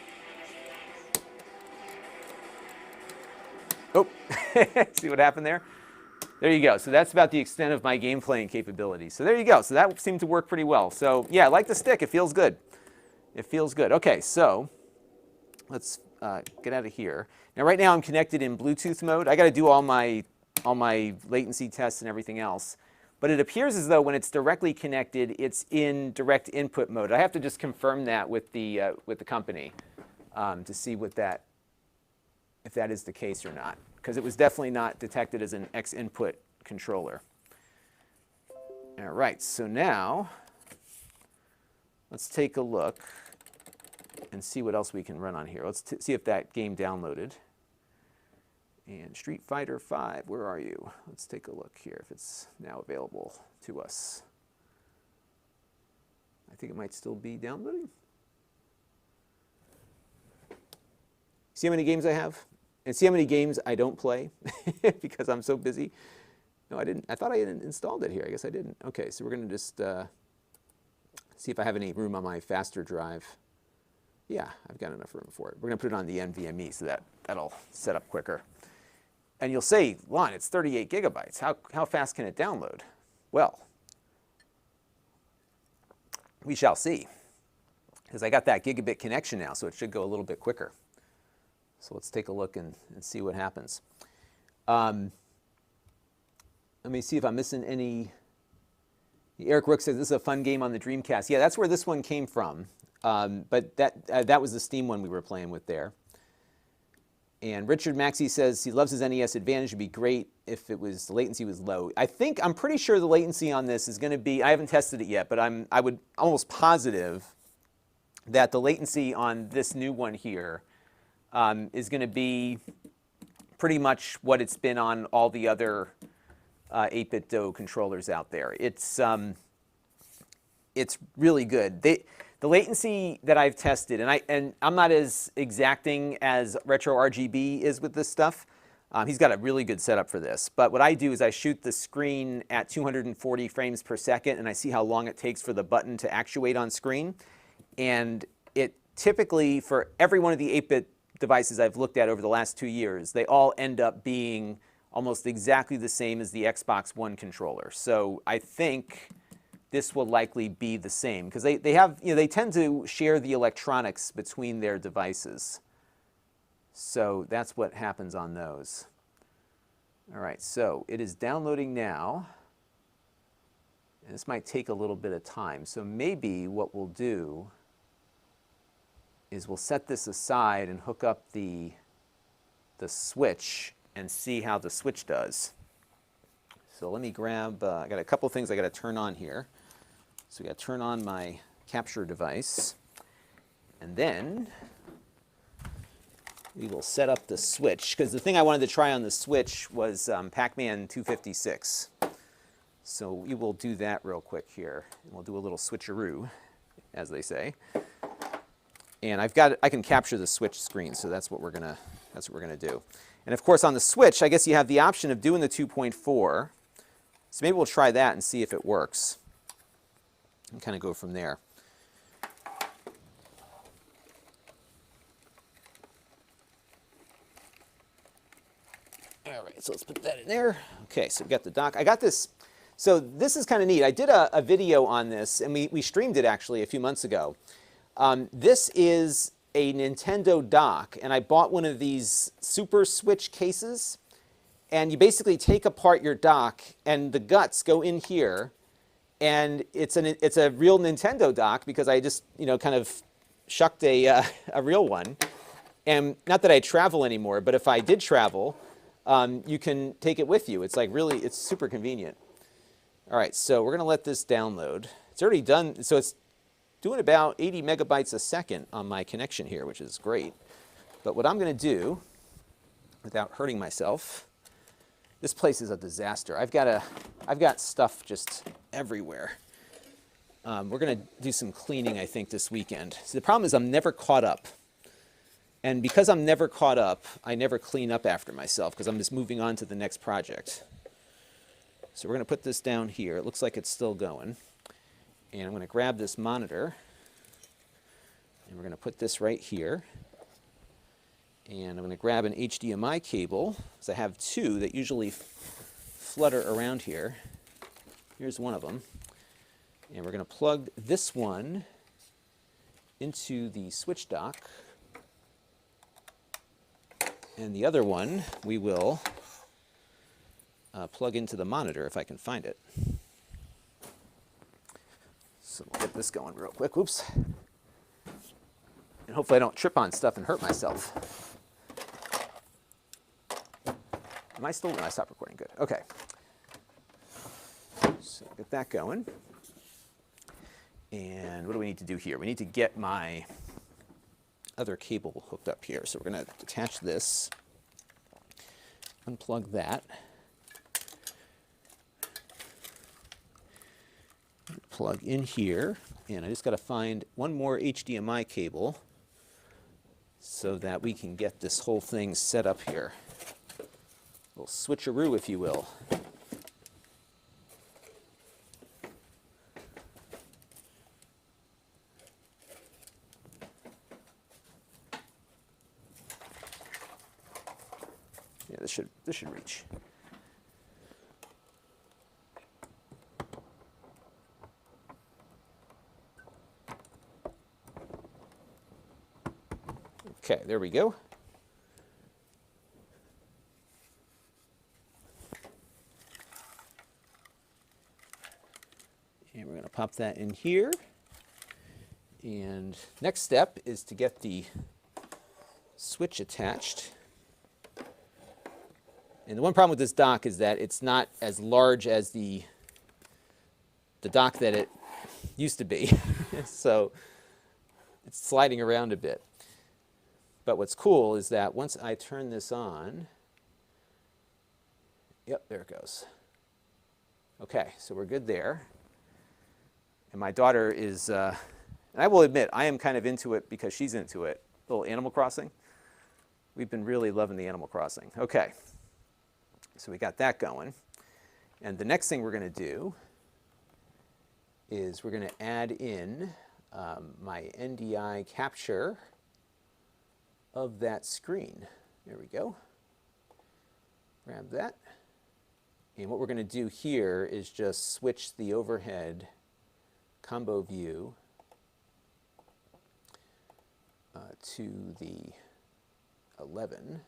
Oh, see what happened there? There you go. So that's about the extent of my game playing capability. So there you go. So that seemed to work pretty well. So yeah, I like the stick. It feels good. It feels good. Okay, so let's get out of here. Now right now I'm connected in Bluetooth mode. I got to do all my latency tests and everything else. But it appears as though when it's directly connected, it's in direct input mode. I have to just confirm that with the company to see if that is the case or not, because it was definitely not detected as an X input controller. All right, so now let's take a look and see what else we can run on here. Let's see if that game downloaded. And Street Fighter 5, where are you? Let's take a look here if it's now available to us. I think it might still be downloading. See how many games I have? And see how many games I don't play because I'm so busy? No, I didn't. I thought I had installed it here. I guess I didn't. Okay, so we're going to just see if I have any room on my faster drive. Yeah, I've got enough room for it. We're going to put it on the NVMe so that'll set up quicker. And you'll say, Lon, it's 38 gigabytes. How fast can it download? Well, we shall see. Because I got that gigabit connection now, so it should go a little bit quicker. So let's take a look and see what happens. Let me see if I'm missing any. Eric Rook says this is a fun game on the Dreamcast. Yeah, that's where this one came from. But that was the Steam one we were playing with there. And Richard Maxey says he loves his NES Advantage. It'd be great if the latency was low. I'm pretty sure the latency on this is going to be, I haven't tested it yet, but I would almost positive that the latency on this new one here is going to be pretty much what it's been on all the other 8bitdo controllers out there. It's really good. The latency that I've tested, and I'm not as exacting as Retro RGB is with this stuff. He's got a really good setup for this. But what I do is I shoot the screen at 240 frames per second, and I see how long it takes for the button to actuate on screen. And it typically, for every one of the 8-bit devices I've looked at over the last 2 years, they all end up being almost exactly the same as the Xbox One controller. So I think this will likely be the same because they tend to share the electronics between their devices. So that's what happens on those. All right, so it is downloading now. And this might take a little bit of time. So maybe what we'll do is we'll set this aside and hook up the switch and see how the switch does. So let me grab, I got a couple things I got to turn on here. So we got to turn on my capture device, and then we will set up the switch, because the thing I wanted to try on the switch was Pac-Man 256. So we will do that real quick here, and we'll do a little switcheroo, as they say. And I can capture the switch screen, so that's what we're gonna do. And of course on the switch, I guess you have the option of doing the 2.4. So maybe we'll try that and see if it works. And kind of go from there. All right, so let's put that in there. Okay, so we've got the dock. I got this. So this is kind of neat. I did a video on this, and we streamed it actually a few months ago. This is a Nintendo dock, and I bought one of these Super Switch cases. And you basically take apart your dock, and the guts go in here. And it's a real Nintendo dock because I just kind of shucked a real one. And not that I travel anymore, but if I did travel, you can take it with you. It's it's super convenient. All right, so we're going to let this download. It's already done, so it's doing about 80 megabytes a second on my connection here, which is great. But what I'm going to do, without hurting myself, this place is a disaster. I've got stuff just everywhere. We're going to do some cleaning, I think, this weekend. So the problem is I'm never caught up. And because I'm never caught up, I never clean up after myself because I'm just moving on to the next project. So we're going to put this down here. It looks like it's still going. And I'm going to grab this monitor. And we're going to put this right here. And I'm going to grab an HDMI cable, because I have two that usually flutter around here. Here's one of them. And we're going to plug this one into the switch dock. And the other one we will plug into the monitor if I can find it. So we'll get this going real quick. Oops. And hopefully I don't trip on stuff and hurt myself. Am I still? No, I stopped recording. Good. Okay. So get that going. And what do we need to do here? We need to get my other cable hooked up here. So we're going to attach this unplug that. Plug in here, and I just got to find one more HDMI cable so that we can get this whole thing set up here. A little switcheroo, if you will. Yeah, this should reach. Okay, there we go. And we're going to pop that in here. And next step is to get the switch attached. And the one problem with this dock is that it's not as large as the dock that it used to be. So it's sliding around a bit. But what's cool is that once I turn this on, yep, there it goes. Okay, so we're good there. And my daughter is, and I will admit, I am kind of into it because she's into it. A little Animal Crossing. We've been really loving the Animal Crossing. Okay, so we got that going. And the next thing we're going to do is we're going to add in my NDI capture of that screen. There we go. Grab that. And what we're going to do here is just switch the overhead combo view to the 11.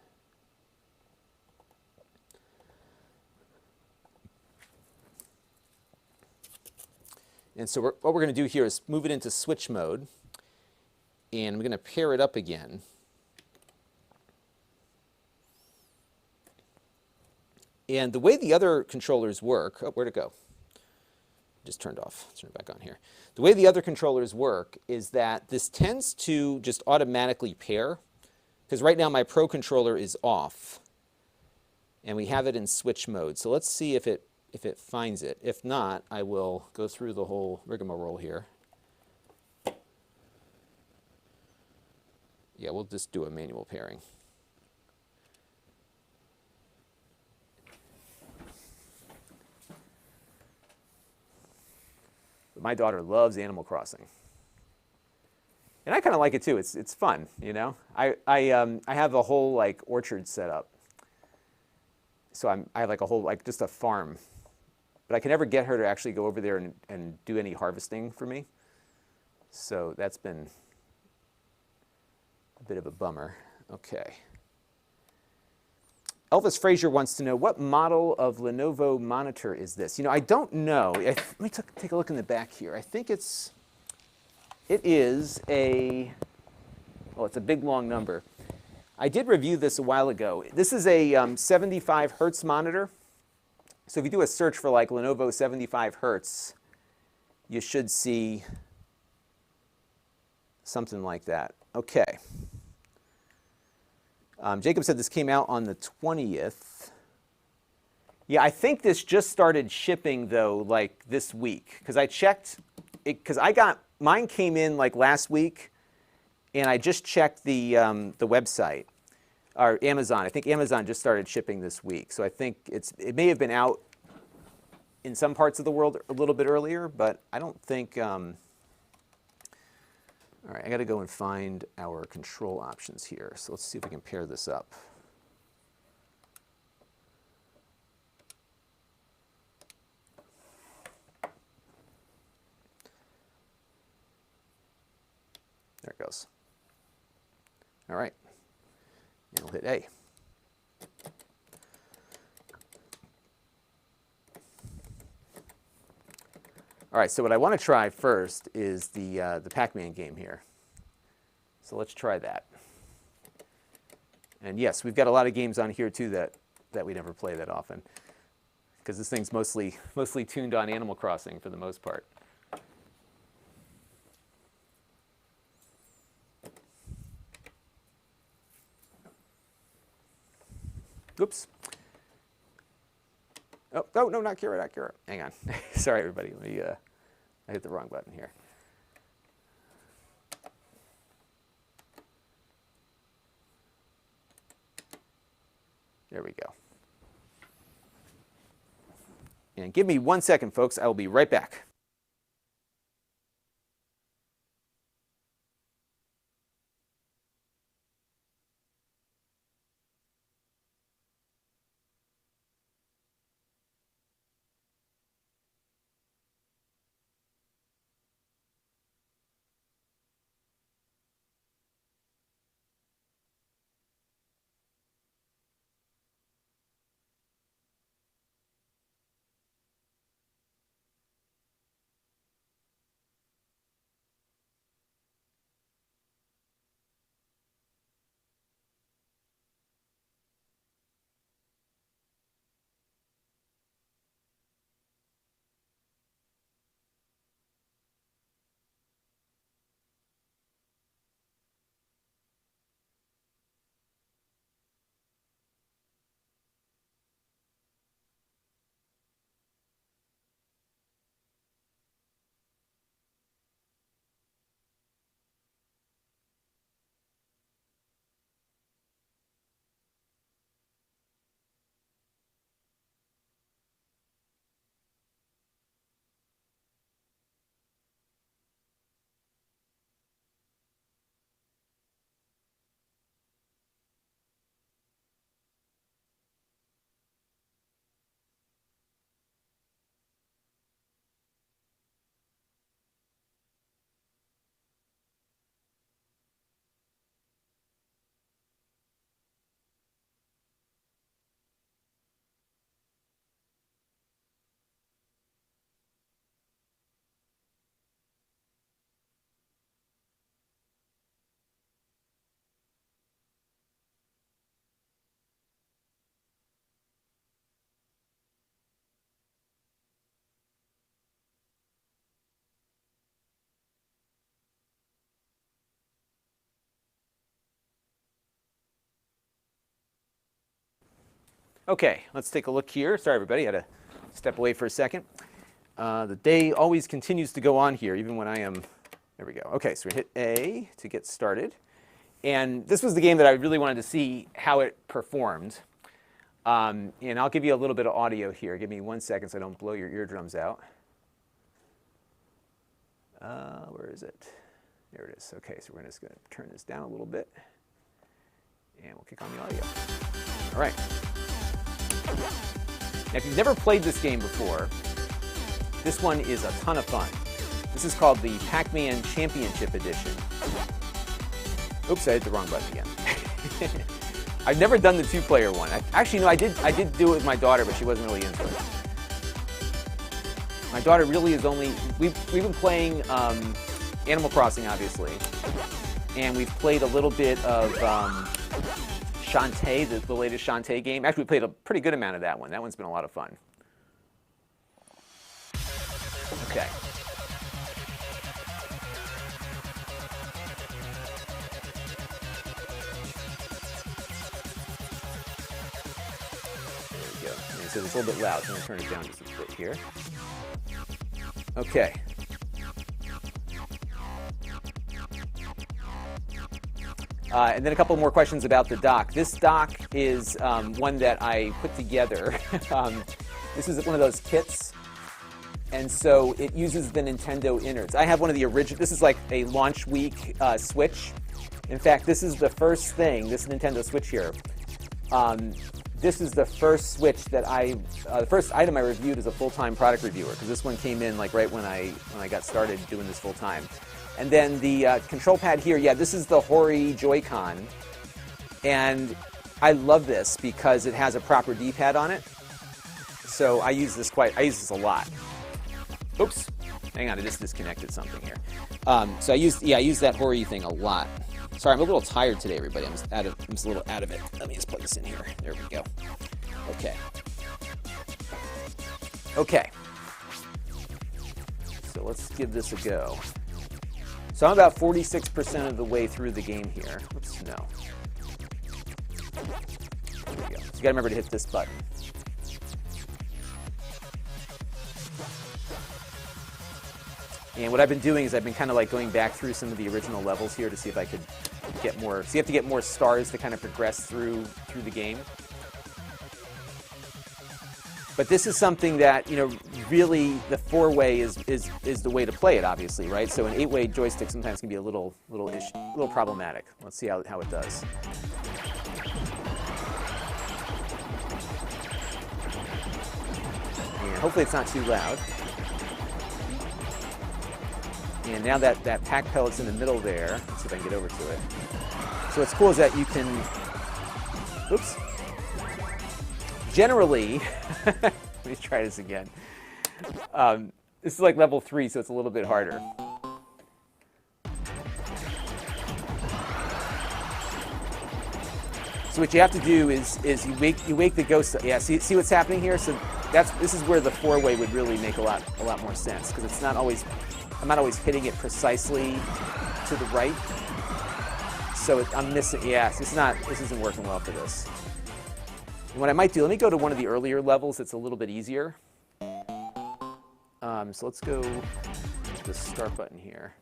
And so what we're going to do here is move it into switch mode, and I'm going to pair it up again. And the way the other controllers work, oh, where'd it go? Just turned off. Let's turn it back on here. The way the other controllers work is that this tends to just automatically pair, because right now my Pro controller is off, and we have it in switch mode. So let's see if it finds it. If not, I will go through the whole rigmarole here. Yeah, we'll just do a manual pairing. But my daughter loves Animal Crossing. And I kind of like it too. It's fun, you know. I have a whole like orchard set up. So I have like a whole like just a farm. But I can never get her to actually go over there and do any harvesting for me. So that's been a bit of a bummer. Okay. Elvis Frazier wants to know, what model of Lenovo monitor is this? You know, I don't know. Let me take a look in the back here. I think it is a, well, it's a big long number. I did review this a while ago. This is a 75 hertz monitor. So if you do a search for like Lenovo 75 hertz, you should see something like that. Okay. Jacob said this came out on the 20th. Yeah, I think this just started shipping though, like this week, because I checked it, because mine came in like last week, and I just checked the website, or Amazon. I think Amazon just started shipping this week, so I think it may have been out in some parts of the world a little bit earlier, but I don't think. All right, I got to go and find our control options here. So let's see if we can pair this up. There it goes. All right, and we'll hit A. All right, so what I want to try first is the Pac-Man game here. So let's try that. And yes, we've got a lot of games on here too that we never play that often, because this thing's mostly tuned on Animal Crossing for the most part. Oops. Oh, oh no, not Kira, not Kira. Hang on. Sorry, everybody. Let me, I hit the wrong button here. There we go. And give me 1 second, folks. I will be right back. Okay, let's take a look here. Sorry, everybody. I had to step away for a second. The day always continues to go on here, even when I am... There we go. Okay, so we hit A to get started. And this was the game that I really wanted to see how it performed. And I'll give you a little bit of audio here. Give me 1 second so I don't blow your eardrums out. Where is it? There it is. Okay, so we're just going to turn this down a little bit. And we'll kick on the audio. All right. Now, if you've never played this game before, this one is a ton of fun. This is called the Pac-Man Championship Edition. Oops, I hit the wrong button again. I've never done the two-player one. Actually, no, I did do it with my daughter, but she wasn't really into it. My daughter really is only... We've been playing Animal Crossing, obviously, and we've played a little bit of Shantae, the latest Shantae game. Actually, we played a pretty good amount of that one. That one's been a lot of fun. Okay. There we go. And so it's a little bit loud, so I'm going to turn it down just a bit here. Okay. And then a couple more questions about the dock. This dock is one that I put together. This is one of those kits, and so it uses the Nintendo innards. I have one of the original. This is like a launch week Switch. In fact, this is the first thing, this Nintendo Switch here. This is the first Switch that the first item I reviewed as a full-time product reviewer, because this one came in like right when I got started doing this full-time. And then the control pad here, yeah, this is the Hori Joy-Con. And I love this because it has a proper D-pad on it. So I use this a lot. Oops, hang on, I just disconnected something here. So I use that Hori thing a lot. Sorry, I'm a little tired today, everybody. I'm just a little out of it. Let me just plug this in here. There we go. Okay. Okay. So let's give this a go. So I'm about 46% of the way through the game here. Oops, no. There we go. So you gotta remember to hit this button. And what I've been doing is I've been kind of like going back through some of the original levels here to see if I could get more. So you have to get more stars to kind of progress through the game. But this is something that, you know, really the 4-way is the way to play it, obviously, right? So an 8-way joystick sometimes can be a little problematic. Let's see how it does. And hopefully it's not too loud. And now that pack pellet's in the middle there. Let's see if I can get over to it. So what's cool is that you can, oops. Generally, let me try this again. This is like level 3, so it's a little bit harder. So what you have to do is you wake the ghost. Yeah, see what's happening here? So this is where the 4-way would really make a lot more sense, because it's not always, I'm not always hitting it precisely to the right. So I'm missing, yeah, this isn't working well for this. And what I might do, let me go to one of the earlier levels that's a little bit easier. So let's go to the start button here.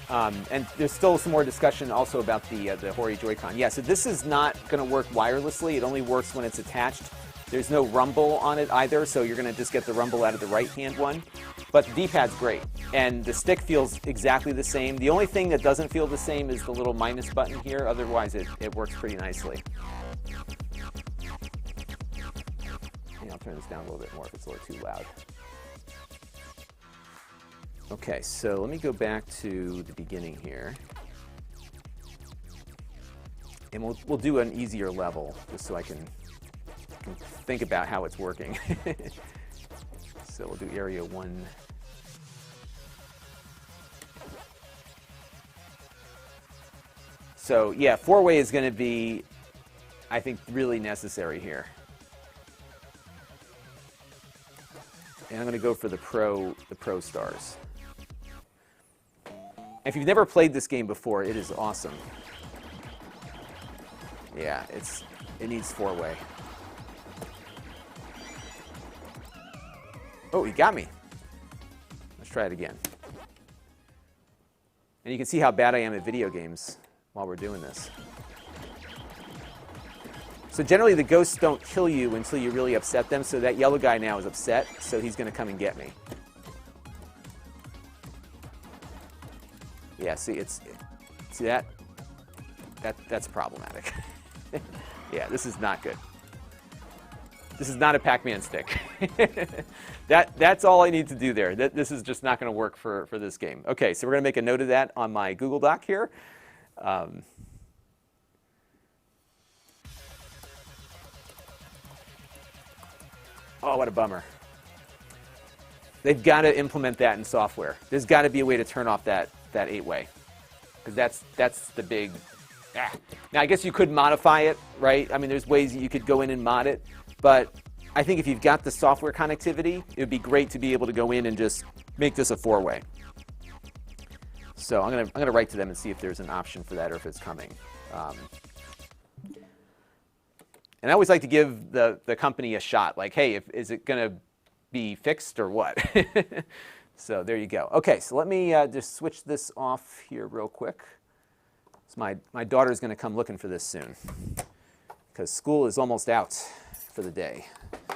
And there's still some more discussion also about the Hori Joy-Con. Yeah, so this is not going to work wirelessly. It only works when it's attached. There's no rumble on it either, so you're going to just get the rumble out of the right-hand one. But the D-pad's great, and the stick feels exactly the same. The only thing that doesn't feel the same is the little minus button here. Otherwise, it works pretty nicely. And I'll turn this down a little bit more if it's a little too loud. Okay, so let me go back to the beginning here. And we'll do an easier level, just so I can think about how it's working. So we'll do area 1. So yeah, 4-way is going to be, I think, really necessary here. And I'm going to go for the pro stars. If you've never played this game before, it is awesome. Yeah, it needs 4-way. Oh, he got me. Let's try it again. And you can see how bad I am at video games while we're doing this. So generally the ghosts don't kill you until you really upset them, so that yellow guy now is upset, so he's going to come and get me. Yeah, see that's problematic. Yeah, this is not good. This is not a Pac-Man stick. That's all I need to do there. This is just not going to work for this game. Okay, so we're going to make a note of that on my Google Doc here. Oh, what a bummer. They've got to implement that in software. There's got to be a way to turn off that 8-way, because that's the big. Now I guess you could modify it, right? I mean, there's ways that you could go in and mod it, but I think if you've got the software connectivity, it would be great to be able to go in and just make this a 4-way. So I'm gonna write to them and see if there's an option for that or if it's coming. And I always like to give the company a shot, like, hey, is it gonna be fixed or what? So there you go. Okay, so let me just switch this off here real quick. So my daughter's going to come looking for this soon, because school is almost out for the day. All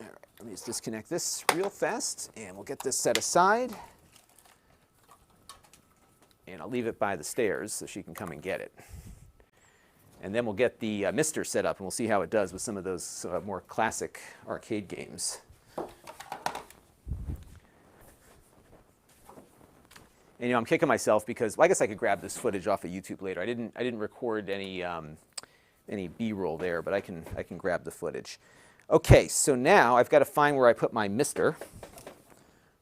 right, let me just disconnect this real fast, and we'll get this set aside. And I'll leave it by the stairs so she can come and get it. And then we'll get the Mister set up, and we'll see how it does with some of those more classic arcade games. And, you know, I'm kicking myself because, well, I guess I could grab this footage off of YouTube later. I didn't record any B-roll there, but I can grab the footage. Okay, so now I've got to find where I put my Mister.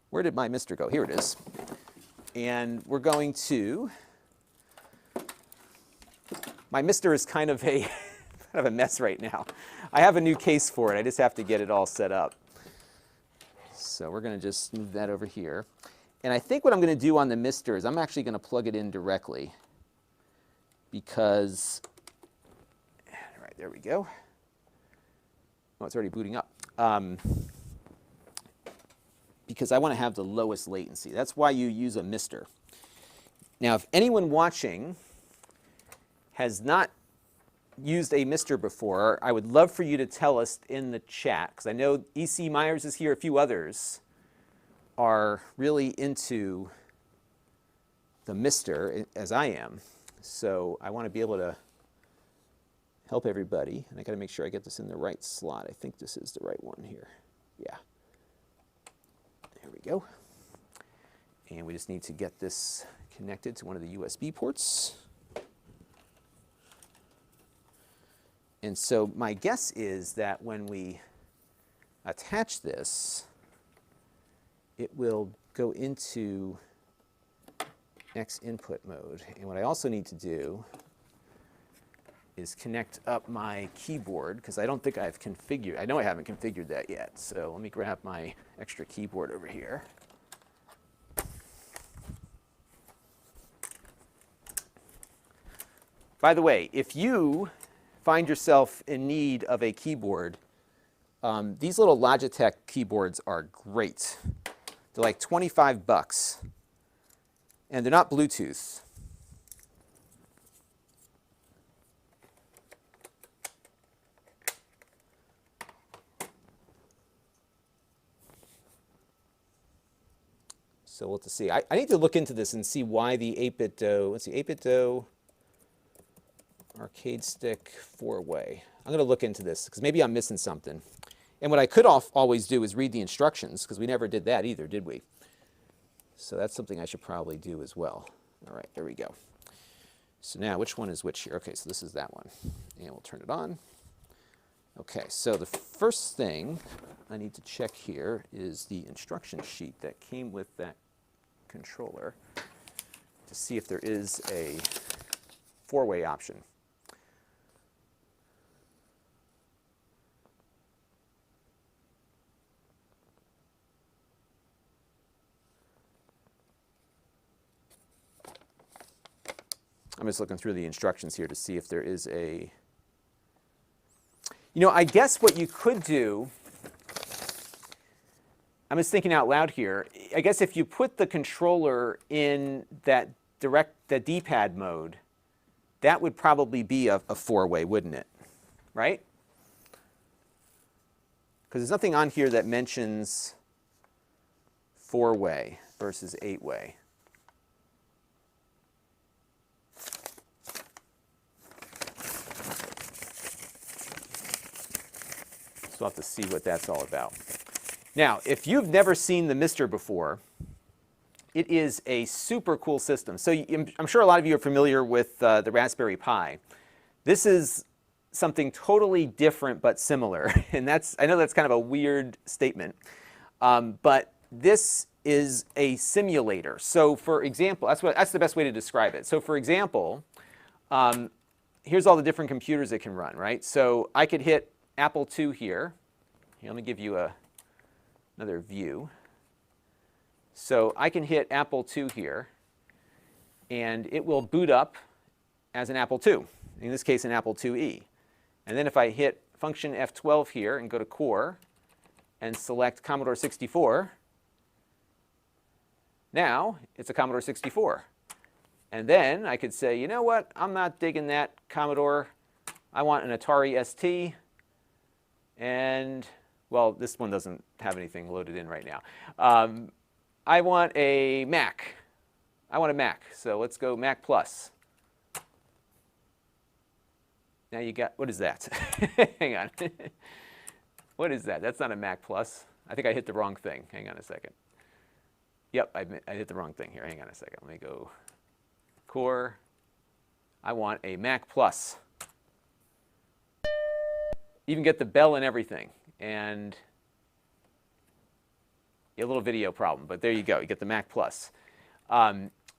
Where did my Mister go? Here it is. And we're going to. My Mister is kind of a mess right now. I have a new case for it. I just have to get it all set up. So we're going to just move that over here. And I think what I'm going to do on the Mister is I'm actually going to plug it in directly. because, all right, there we go. Oh, it's already booting up. Because I want to have the lowest latency. That's why you use a mister. Now, if anyone watching has not used a mister before, I would love for you to tell us in the chat, because I know EC Myers is here, a few others are really into the mister, as I am. So I want to be able to help everybody. And I got to make sure I get this in the right slot. I think this is the right one here. Yeah. There we go. And we just need to get this connected to one of the USB ports. And so my guess is that when we attach this, it will go into X input mode. And what I also need to do is connect up my keyboard, because I don't think I've configured, I know I haven't configured that yet. So let me grab my extra keyboard over here. By the way, if you find yourself in need of a keyboard, these little Logitech keyboards are great. They're like 25 bucks, and they're not Bluetooth. So we'll have to see. I need to look into this and see why the 8bitdo, let's see, 8bitdo arcade stick 4-way. I'm going to look into this, because maybe I'm missing something. And what I could always do is read the instructions, because we never did that either, did we? So that's something I should probably do as well. All right, there we go. So now, which one is which here? Okay, so this is that one. And we'll turn it on. Okay, so the first thing I need to check here is the instruction sheet that came with that controller to see if there is a 4-way option. I'm just looking through the instructions here to see if there is a... You know, I guess what you could do, I'm just thinking out loud here, I guess if you put the controller in that D-pad mode, that would probably be a 4-way, wouldn't it? Right? Because there's nothing on here that mentions 4-way versus 8-way. So we'll have to see what that's all about. Now, if you've never seen the Mister before, it is a super cool system. So I'm sure a lot of you are familiar with the Raspberry Pi. This is something totally different but similar. And I know that's kind of a weird statement. But this is a simulator. So for example, that's the best way to describe it. So for example, here's all the different computers it can run, right? So I could hit Apple II here. Here, let me give you another view. So I can hit Apple II here, and it will boot up as an Apple II, in this case an Apple IIe. And then if I hit function F12 here and go to Core and select Commodore 64, now it's a Commodore 64. And then I could say, you know what, I'm not digging that Commodore. I want an Atari ST. And, well, this one doesn't have anything loaded in right now. I want a Mac. I want a Mac. So let's go Mac Plus. Now you got, what is that? Hang on. What is that? That's not a Mac Plus. I think I hit the wrong thing. Hang on a second. Yep, I hit the wrong thing here. Hang on a second. Let me go Core. I want a Mac Plus. You can get the bell and everything. And a little video problem, but there you go. You get the Mac Plus.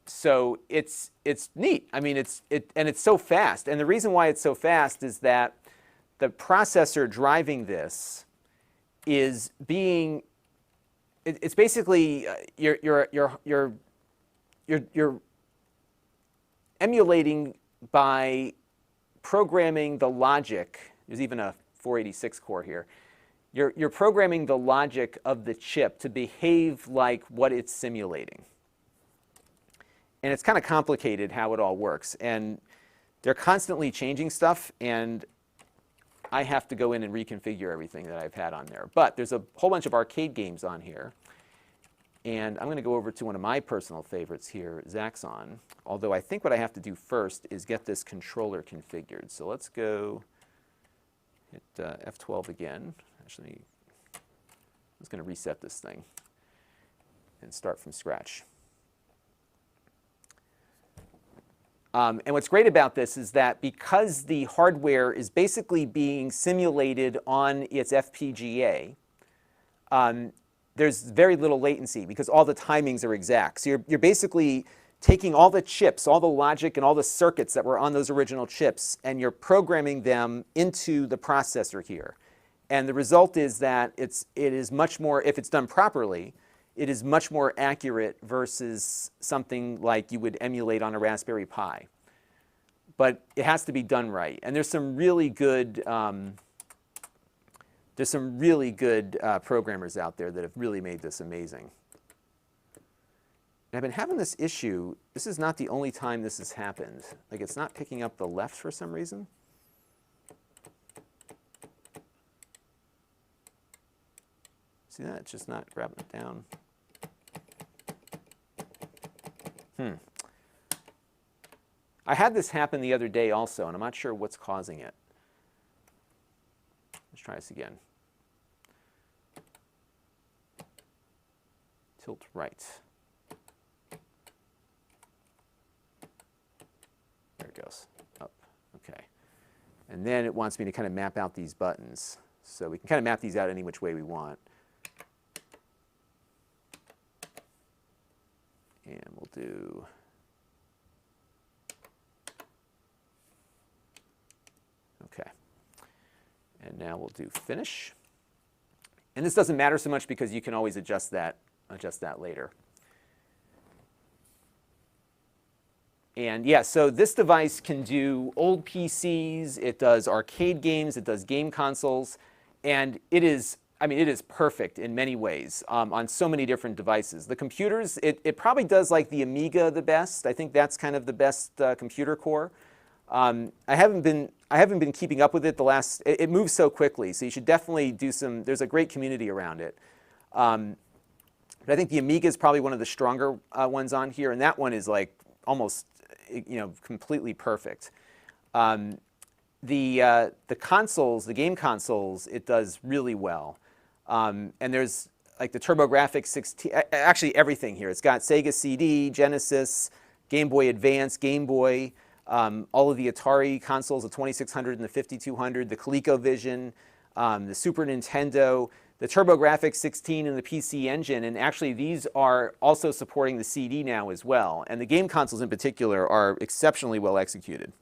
So it's neat. I mean, and it's so fast. And the reason why it's so fast is that the processor driving this is being. It's basically you're emulating by programming the logic, there's even a 486 core here, you're programming the logic of the chip to behave like what it's simulating. And it's kind of complicated how it all works. And they're constantly changing stuff, and I have to go in and reconfigure everything that I've had on there. But there's a whole bunch of arcade games on here. And I'm going to go over to one of my personal favorites here, Zaxxon. Although I think what I have to do first is get this controller configured. So let's go hit F12 again. Actually, I'm just going to reset this thing and start from scratch. And what's great about this is that because the hardware is basically being simulated on its FPGA, there's very little latency because all the timings are exact. So you're basically taking all the chips, all the logic, and all the circuits that were on those original chips, and you're programming them into the processor here. And the result is that it is much more, if it's done properly, it is much more accurate versus something like you would emulate on a Raspberry Pi. But it has to be done right. And there's some really good programmers out there that have really made this amazing. And I've been having this issue. This is not the only time this has happened. Like, it's not picking up the left for some reason. See that? It's just not grabbing it down. I had this happen the other day also, and I'm not sure what's causing it. Let's try this again. Tilt right. There it goes. Up. Okay. And then it wants me to kind of map out these buttons. So we can kind of map these out any which way we want. And we'll do okay. And now we'll do finish. And this doesn't matter so much because you can always adjust that later. And yeah, so this device can do old PCs, it does arcade games, it does game consoles, and it is, I mean, it is perfect in many ways on so many different devices. The computers, it probably does like the Amiga the best. I think that's kind of the best computer core. I haven't been keeping up with it it moves so quickly, so you should definitely do some, there's a great community around it. But I think the Amiga is probably one of the stronger ones on here, and that one is like almost, you know, completely perfect. The consoles, the game consoles, it does really well. And there's like the TurboGrafx 16, actually everything here. It's got Sega CD, Genesis, Game Boy Advance, Game Boy, all of the Atari consoles, the 2600 and the 5200, the ColecoVision, the Super Nintendo, the TurboGrafx 16 and the PC Engine, and actually these are also supporting the CD now as well. And the game consoles in particular are exceptionally well executed.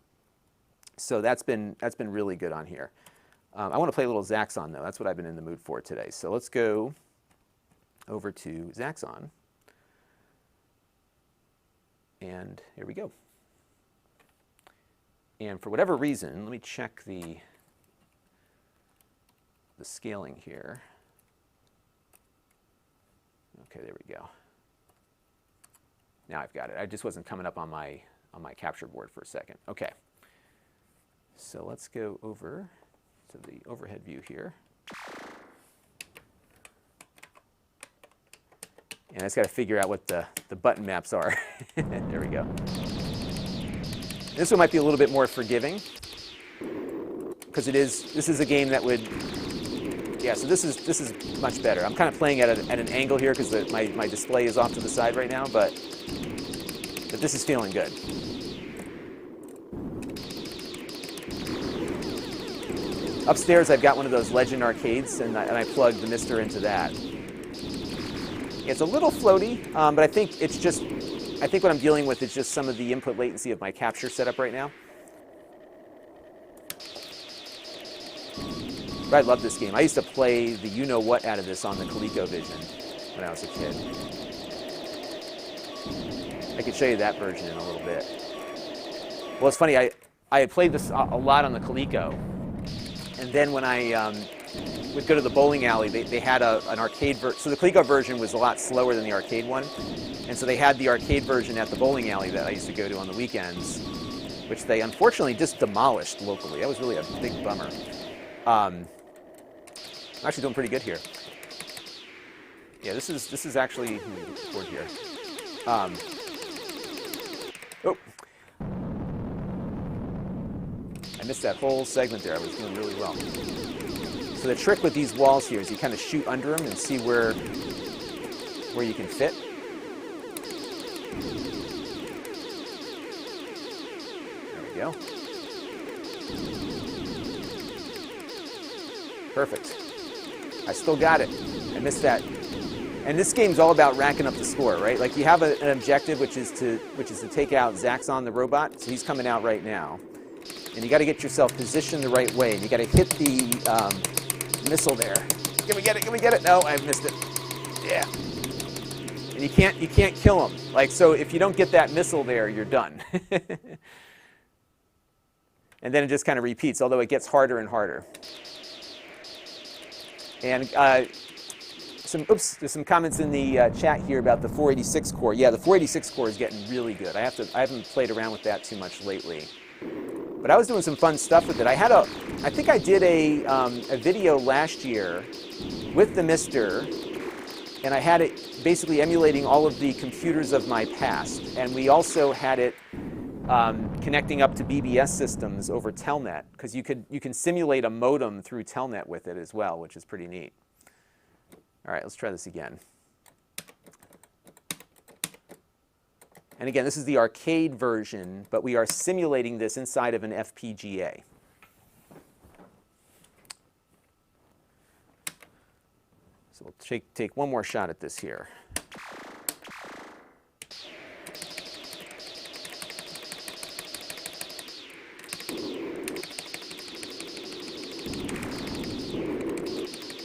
So that's been really good on here. I want to play a little Zaxxon though. That's what I've been in the mood for today. So let's go over to Zaxxon. And here we go. And for whatever reason, let me check the scaling here. Okay, there we go. Now I've got it. I just wasn't coming up on my capture board for a second. Okay. So let's go over to the overhead view here. And I just got to figure out what the button maps are. There we go. This one might be a little bit more forgiving because this is a game that would, yeah, so this is much better. I'm kind of playing at an angle here because my display is off to the side right now, but this is feeling good. Upstairs, I've got one of those Legend arcades, and I plugged the Mister into that. It's a little floaty, but I think what I'm dealing with is just some of the input latency of my capture setup right now. But I love this game. I used to play the you-know-what out of this on the ColecoVision when I was a kid. I could show you that version in a little bit. Well, it's funny. I had played this a lot on the Coleco, and then when I would go to the bowling alley, they had an arcade version. So the Coleco version was a lot slower than the arcade one, and so they had the arcade version at the bowling alley that I used to go to on the weekends, which they unfortunately just demolished locally. That was really a big bummer. I'm actually doing pretty good here. Yeah, this is actually, let me record here. Oh. I missed that whole segment there. I was doing really well. So the trick with these walls here is you kind of shoot under them and see where you can fit. There we go. Perfect. I still got it. I missed that. And this game's all about racking up the score, right? Like you have an objective, which is to take out Zaxxon the robot. So he's coming out right now. And you got to get yourself positioned the right way. And you got to hit the missile there. Can we get it? Can we get it? No, I missed it. Yeah. And you can't kill him. Like, so if you don't get that missile there, you're done. And then it just kind of repeats, although it gets harder and harder. And there's some comments in the chat here about the 486 core. Yeah, the 486 core is getting really good. I haven't played around with that too much lately. But I was doing some fun stuff with it. I think I did a video last year with the Mister, and I had it basically emulating all of the computers of my past. And we also had it connecting up to BBS systems over Telnet, because you can simulate a modem through Telnet with it as well, which is pretty neat. All right, let's try this again. And again, this is the arcade version, but we are simulating this inside of an FPGA. So we'll take one more shot at this here.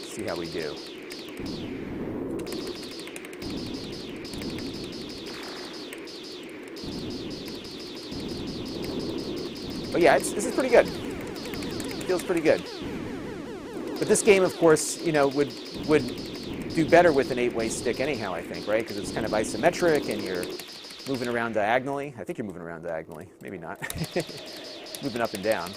See how we do. But yeah, this is pretty good. It feels pretty good. But this game, of course, you know, would do better with an 8-way stick anyhow, I think, right? Because it's kind of isometric and you're moving around diagonally. I think you're moving around diagonally. Maybe not. Moving up and down.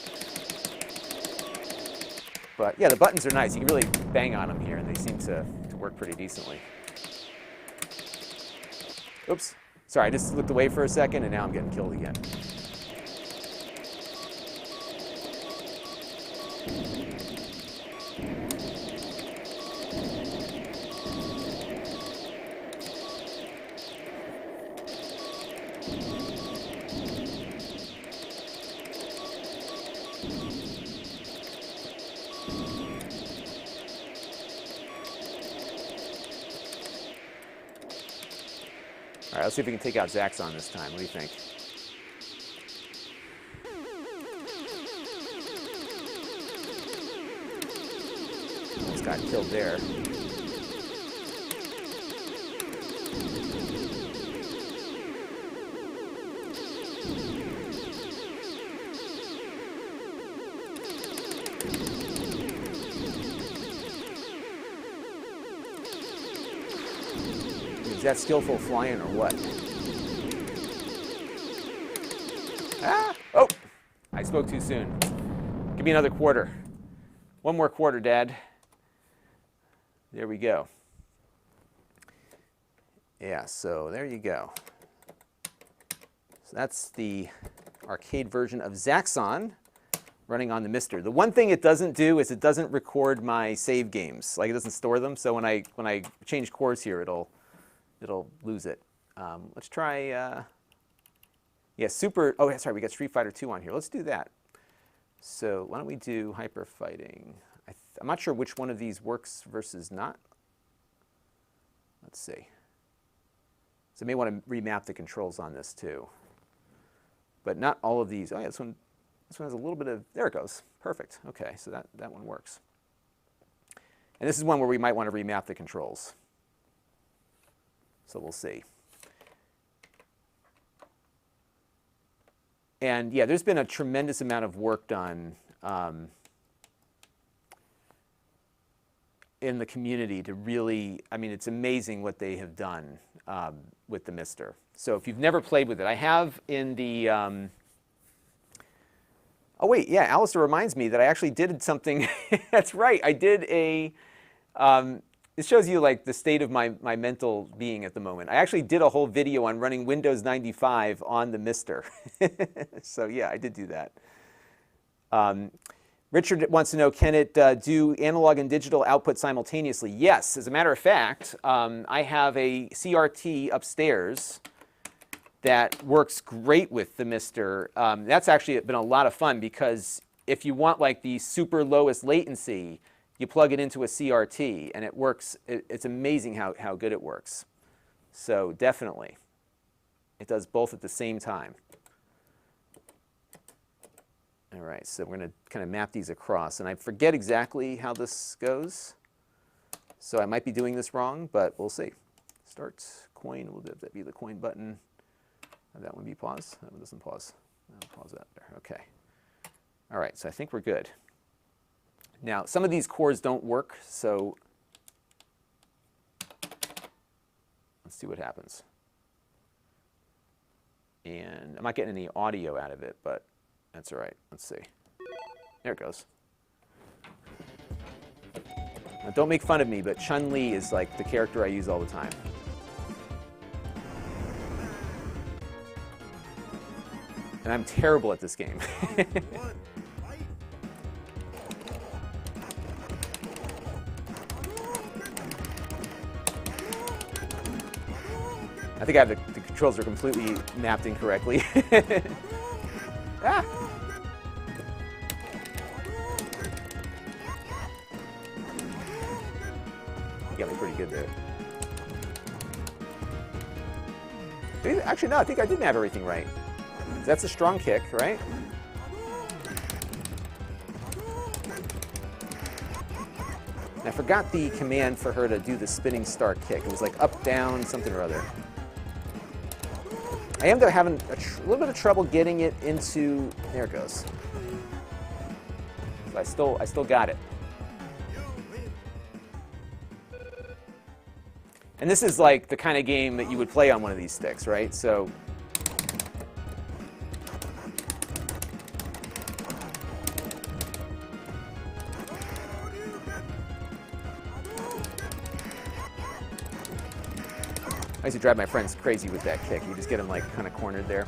But yeah, the buttons are nice. You can really bang on them here, and they seem to work pretty decently. Oops. Sorry, I just looked away for a second, and now I'm getting killed again. All right, let's see if we can take out Zaxxon this time. What do you think? Just got killed there. Is that skillful flying or what? Ah! Oh! I spoke too soon. Give me another quarter. One more quarter, Dad. There we go. Yeah, so there you go. So that's the arcade version of Zaxxon running on the Mister. The one thing it doesn't do is it doesn't record my save games. Like, it doesn't store them. So when I change cores here, it'll lose it. Let's try, yeah, Super, oh, sorry, we got Street Fighter 2 on here. Let's do that. So why don't we do Hyper Fighting? I'm not sure which one of these works versus not. Let's see. So I may want to remap the controls on this too. But not all of these. Oh yeah, this one has a little bit of, there it goes. Perfect. Okay, so that one works. And this is one where we might want to remap the controls. So we'll see. And yeah, there's been a tremendous amount of work done in the community to really, I mean, it's amazing what they have done with the Mister. So if you've never played with it, I have in the, oh wait, yeah, Alistair reminds me that I actually did something, that's right, I did a, it shows you like the state of my mental being at the moment. I actually did a whole video on running Windows 95 on the Mister. So yeah, I did do that. Richard wants to know, can it do analog and digital output simultaneously? Yes, as a matter of fact, I have a CRT upstairs that works great with the Mister. That's actually been a lot of fun because if you want like the super lowest latency, you plug it into a CRT and it works. It's amazing how good it works. So definitely, it does both at the same time. All right, so we're going to kind of map these across. And I forget exactly how this goes. So I might be doing this wrong, but we'll see. Start coin, will that be the coin button? Have that one be pause? That one doesn't pause. I'll pause that there, okay. All right, so I think we're good. Now, some of these cores don't work, so let's see what happens. And I'm not getting any audio out of it, but that's all right. Let's see. There it goes. Now, don't make fun of me, but Chun-Li is like the character I use all the time. And I'm terrible at this game. I think I have the controls are completely mapped incorrectly. Ah! You got me pretty good there. Actually, no, I think I didn't have everything right. That's a strong kick, right? I forgot the command for her to do the spinning star kick. It was like up, down, something or other. I am though having a little bit of trouble getting it into. There it goes. So I still got it. And this is like the kind of game that you would play on one of these sticks, right? So. I used to drive my friends crazy with that kick. You just get them like kind of cornered there.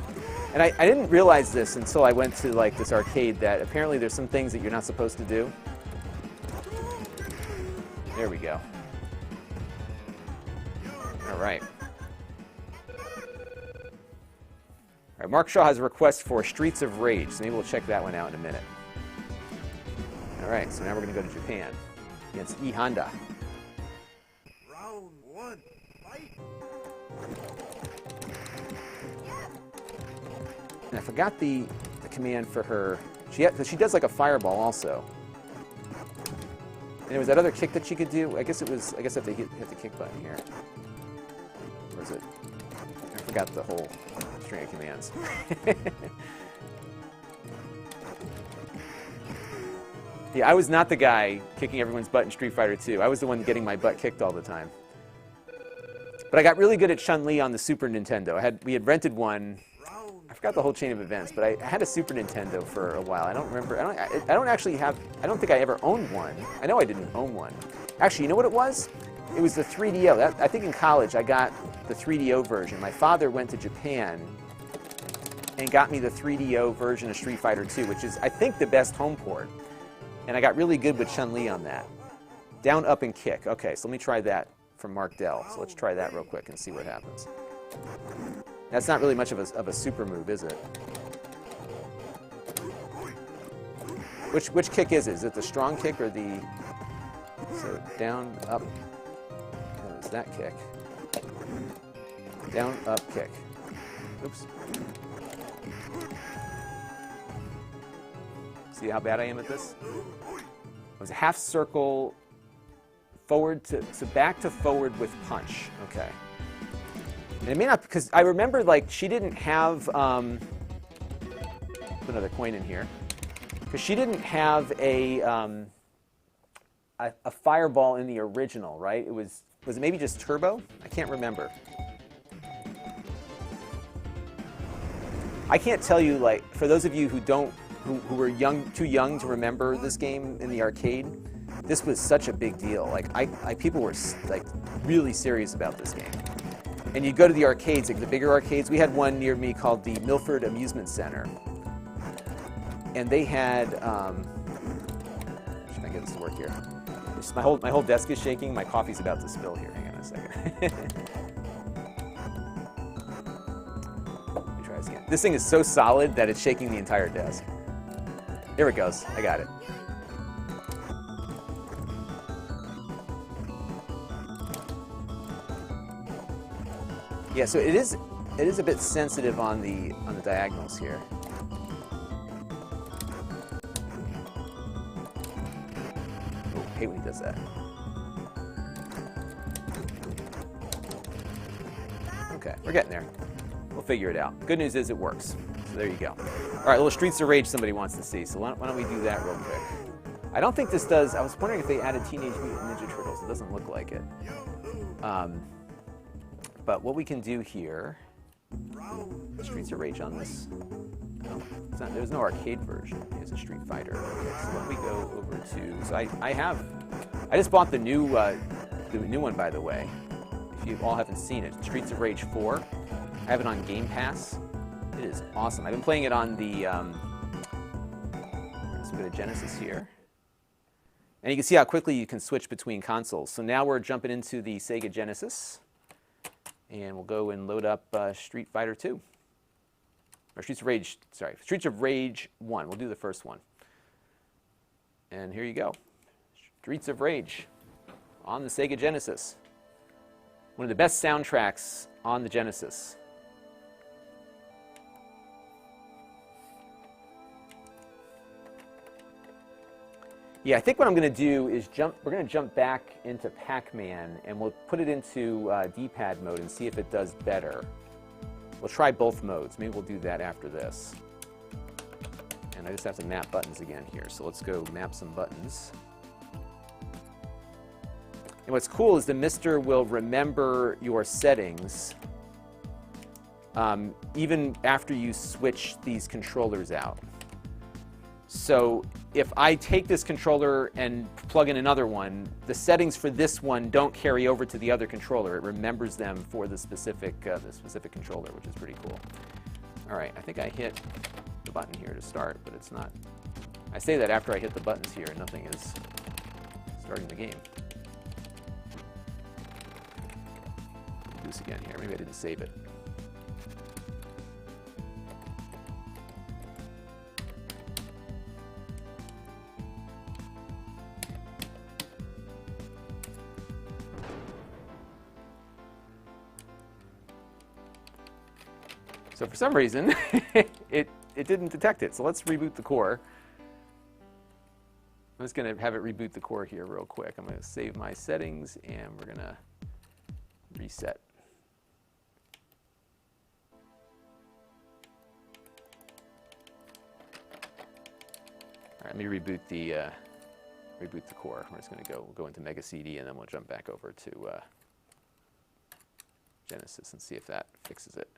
And I didn't realize this until I went to like this arcade that apparently there's some things that you're not supposed to do. There we go. All right. All right, Mark Shaw has a request for Streets of Rage, so maybe we'll check that one out in a minute. All right, so now we're going to go to Japan against E Honda. Round one, fight! And I forgot the command for her. She does like a fireball also. And there was that other kick that she could do. I guess I have to hit the kick button here. Or is it? I forgot the whole string of commands. Yeah, I was not the guy kicking everyone's butt in Street Fighter 2. I was the one getting my butt kicked all the time. But I got really good at Chun-Li on the Super Nintendo. We had rented one. I forgot the whole chain of events, but I had a Super Nintendo for a while. I don't remember. I don't think I ever owned one. I know I didn't own one. Actually, you know what it was? It was the 3DO. I think in college I got the 3DO version. My father went to Japan and got me the 3DO version of Street Fighter 2, which is, I think, the best home port. And I got really good with Chun-Li on that. Down, up, and kick. Okay, so let me try that from Mark Dell. So let's try that real quick and see what happens. That's not really much of a super move, is it? Which kick is it? Is it the strong kick or the... So down, up. What is that kick? Down, up, kick. Oops. See how bad I am at this? It was a half circle, forward to back to forward with punch. Okay. And it may not, because I remember like she didn't have Put another coin in here. Because she didn't have a fireball in the original, right? Was it maybe just turbo? I can't remember. I can't tell you, like, for those of you who were too young to remember this game in the arcade, this was such a big deal. Like, people were like really serious about this game. And you go to the arcades, like the bigger arcades. We had one near me called the Milford Amusement Center, and they had. Should I get this to work here? My whole desk is shaking. My coffee's about to spill here. Hang on a second. Let me try this again. This thing is so solid that it's shaking the entire desk. There it goes. I got it. Yeah, so it is a bit sensitive on the diagonals here. Oh, I hate when he does that. Okay, we're getting there. We'll figure it out. Good news is it works. So there you go. All right, a little Streets of Rage somebody wants to see. So why don't we do that real quick? I don't think this does. I was wondering if they added Teenage Mutant Ninja Turtles. It doesn't look like it. But what we can do here, Streets of Rage on this. No, there's no arcade version. It's a Street Fighter. Okay, so let me go over to. So I just bought the new one, by the way. If you all haven't seen it, Streets of Rage 4. I have it on Game Pass. It is awesome. I've been playing it on the. Let's go to Genesis here. And you can see how quickly you can switch between consoles. So now we're jumping into the Sega Genesis. And we'll go and load up Street Fighter 2. Or Streets of Rage 1. We'll do the first one. And here you go. Streets of Rage on the Sega Genesis. One of the best soundtracks on the Genesis. Yeah, I think what I'm going to do is we're going to jump back into Pac-Man, and we'll put it into D-pad mode and see if it does better. We'll try both modes. Maybe we'll do that after this. And I just have to map buttons again here. So let's go map some buttons. And what's cool is the Mister will remember your settings even after you switch these controllers out. So if I take this controller and plug in another one, the settings for this one don't carry over to the other controller. It remembers them for the specific controller, which is pretty cool. All right, I think I hit the button here to start, but it's not. I say that after I hit the buttons here and nothing is starting the game. Do this again here. Maybe I didn't save it. So for some reason, it didn't detect it. So let's reboot the core. I'm just going to have it reboot the core here real quick. I'm going to save my settings, and we're going to reset. All right, let me reboot the core. We're just going to go into Mega CD, and then we'll jump back over to Genesis and see if that fixes it.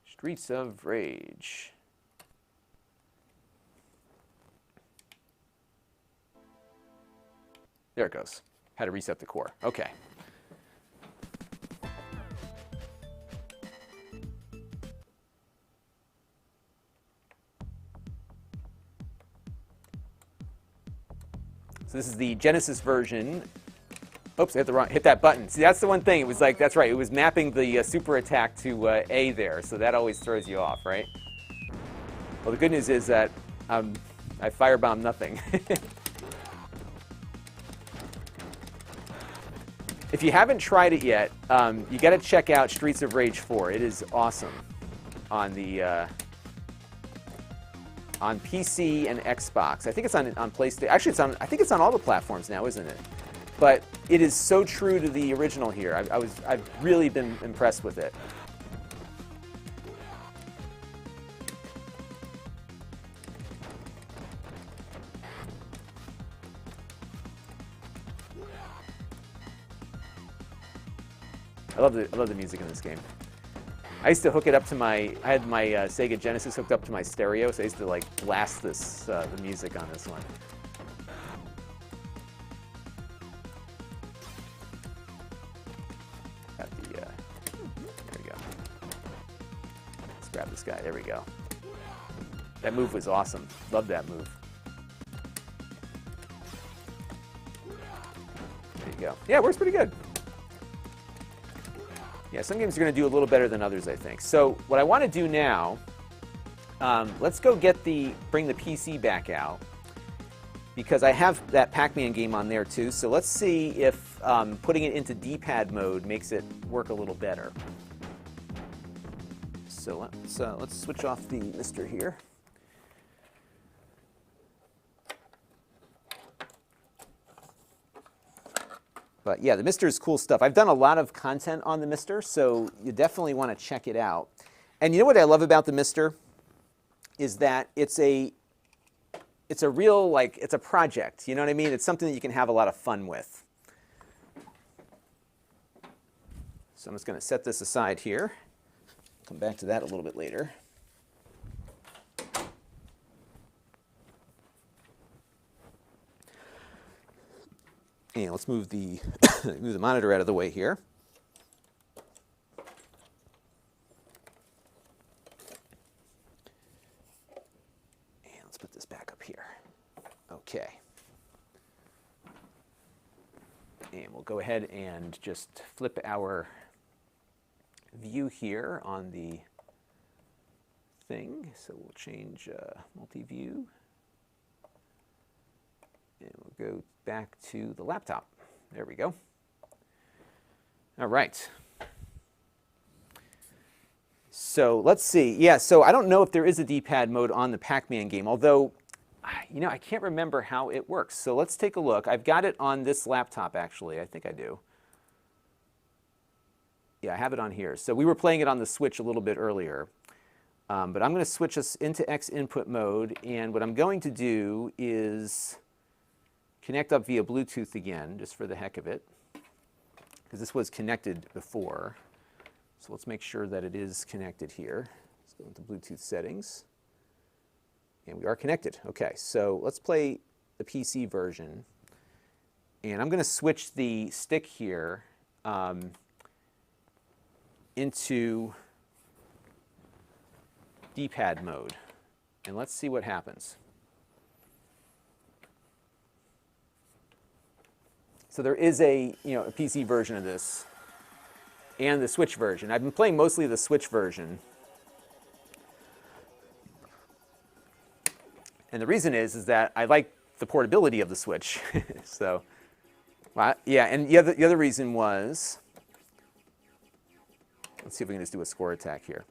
Streets of Rage. There it goes. Had to reset the core. Okay. So this is the Genesis version. Oops, I hit that button. See, that's the one thing. It was like, that's right. It was mapping the super attack to A there, so that always throws you off, right? Well, the good news is that I firebombed nothing. If you haven't tried it yet, you got to check out Streets of Rage 4. It is awesome on the on PC and Xbox. I think it's on PlayStation. Actually, I think it's on all the platforms now, isn't it? But it is so true to the original here. I've really been impressed with it. I love the music in this game. I used to hook it up to I had my Sega Genesis hooked up to my stereo, so I used to like blast the music on this one. Got there we go. Let's grab this guy. There we go. That move was awesome. Love that move. There you go. Yeah, it works pretty good. Yeah, some games are going to do a little better than others, I think. So what I want to do now, let's go bring the PC back out, because I have that Pac-Man game on there too. So let's see if putting it into D-pad mode makes it work a little better. So let's switch off the Mister here. But yeah, the Mister is cool stuff. I've done a lot of content on the Mister, so you definitely want to check it out. And you know what I love about the Mister is that it's a real, like, it's a project. You know what I mean? It's something that you can have a lot of fun with. So I'm just going to set this aside here. Come back to that a little bit later. And let's move the move the monitor out of the way here. And let's put this back up here. Okay. And we'll go ahead and just flip our view here on the thing. So we'll change multi-view. And we'll go back to the laptop. There we go. All right. So let's see. Yeah, so I don't know if there is a D-pad mode on the Pac-Man game, although, you know, I can't remember how it works. So let's take a look. I've got it on this laptop, actually. I think I do. Yeah, I have it on here. So we were playing it on the Switch a little bit earlier. But I'm going to switch us into X input mode. And what I'm going to do is connect up via Bluetooth again, just for the heck of it, because this was connected before. So let's make sure that it is connected here. Let's go into Bluetooth settings. And we are connected. Okay, so let's play the PC version. And I'm going to switch the stick here into D-pad mode. And let's see what happens. So there is a PC version of this and the Switch version. I've been playing mostly the Switch version. And the reason is that I like the portability of the Switch. So, well, yeah, and the other reason was, let's see if we can just do a score attack here.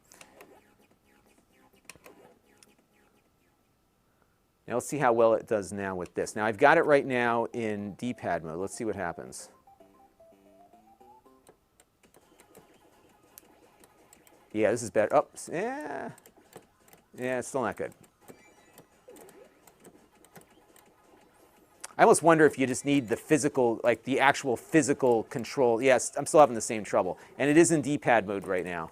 Now let's see how well it does now with this. Now I've got it right now in D-pad mode. Let's see what happens. Yeah, this is better. Oh, yeah, it's still not good. I almost wonder if you just need the physical, like the actual physical control. Yes, I'm still having the same trouble. And it is in D-pad mode right now.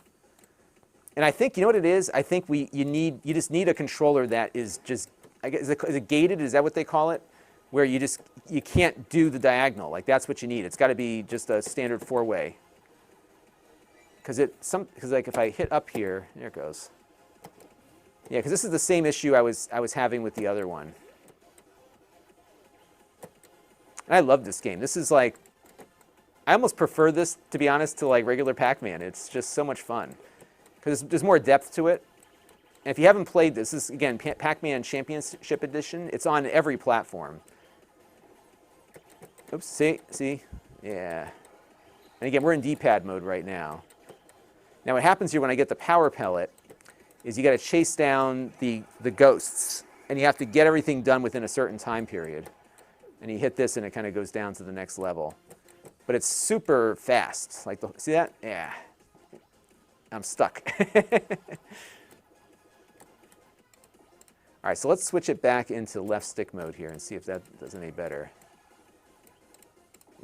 And I think, you know what it is? I think you just need a controller that is just, I guess, is it gated? Is that what they call it? Where you can't do the diagonal. Like, that's what you need. It's got to be just a standard 4-way. Because like if I hit up here, there it goes. Yeah, because this is the same issue I was having with the other one. And I love this game. This is like, I almost prefer this, to be honest, to like regular Pac-Man. It's just so much fun. Because there's more depth to it. And if you haven't played this is, again, Pac-Man Championship Edition. It's on every platform. Oops, see? Yeah. And again, we're in D-pad mode right now. Now what happens here when I get the power pellet is you got to chase down the ghosts, and you have to get everything done within a certain time period. And you hit this, and it kind of goes down to the next level. But it's super fast. Like, see that? Yeah. I'm stuck. All right, so let's switch it back into left stick mode here and see if that does any better.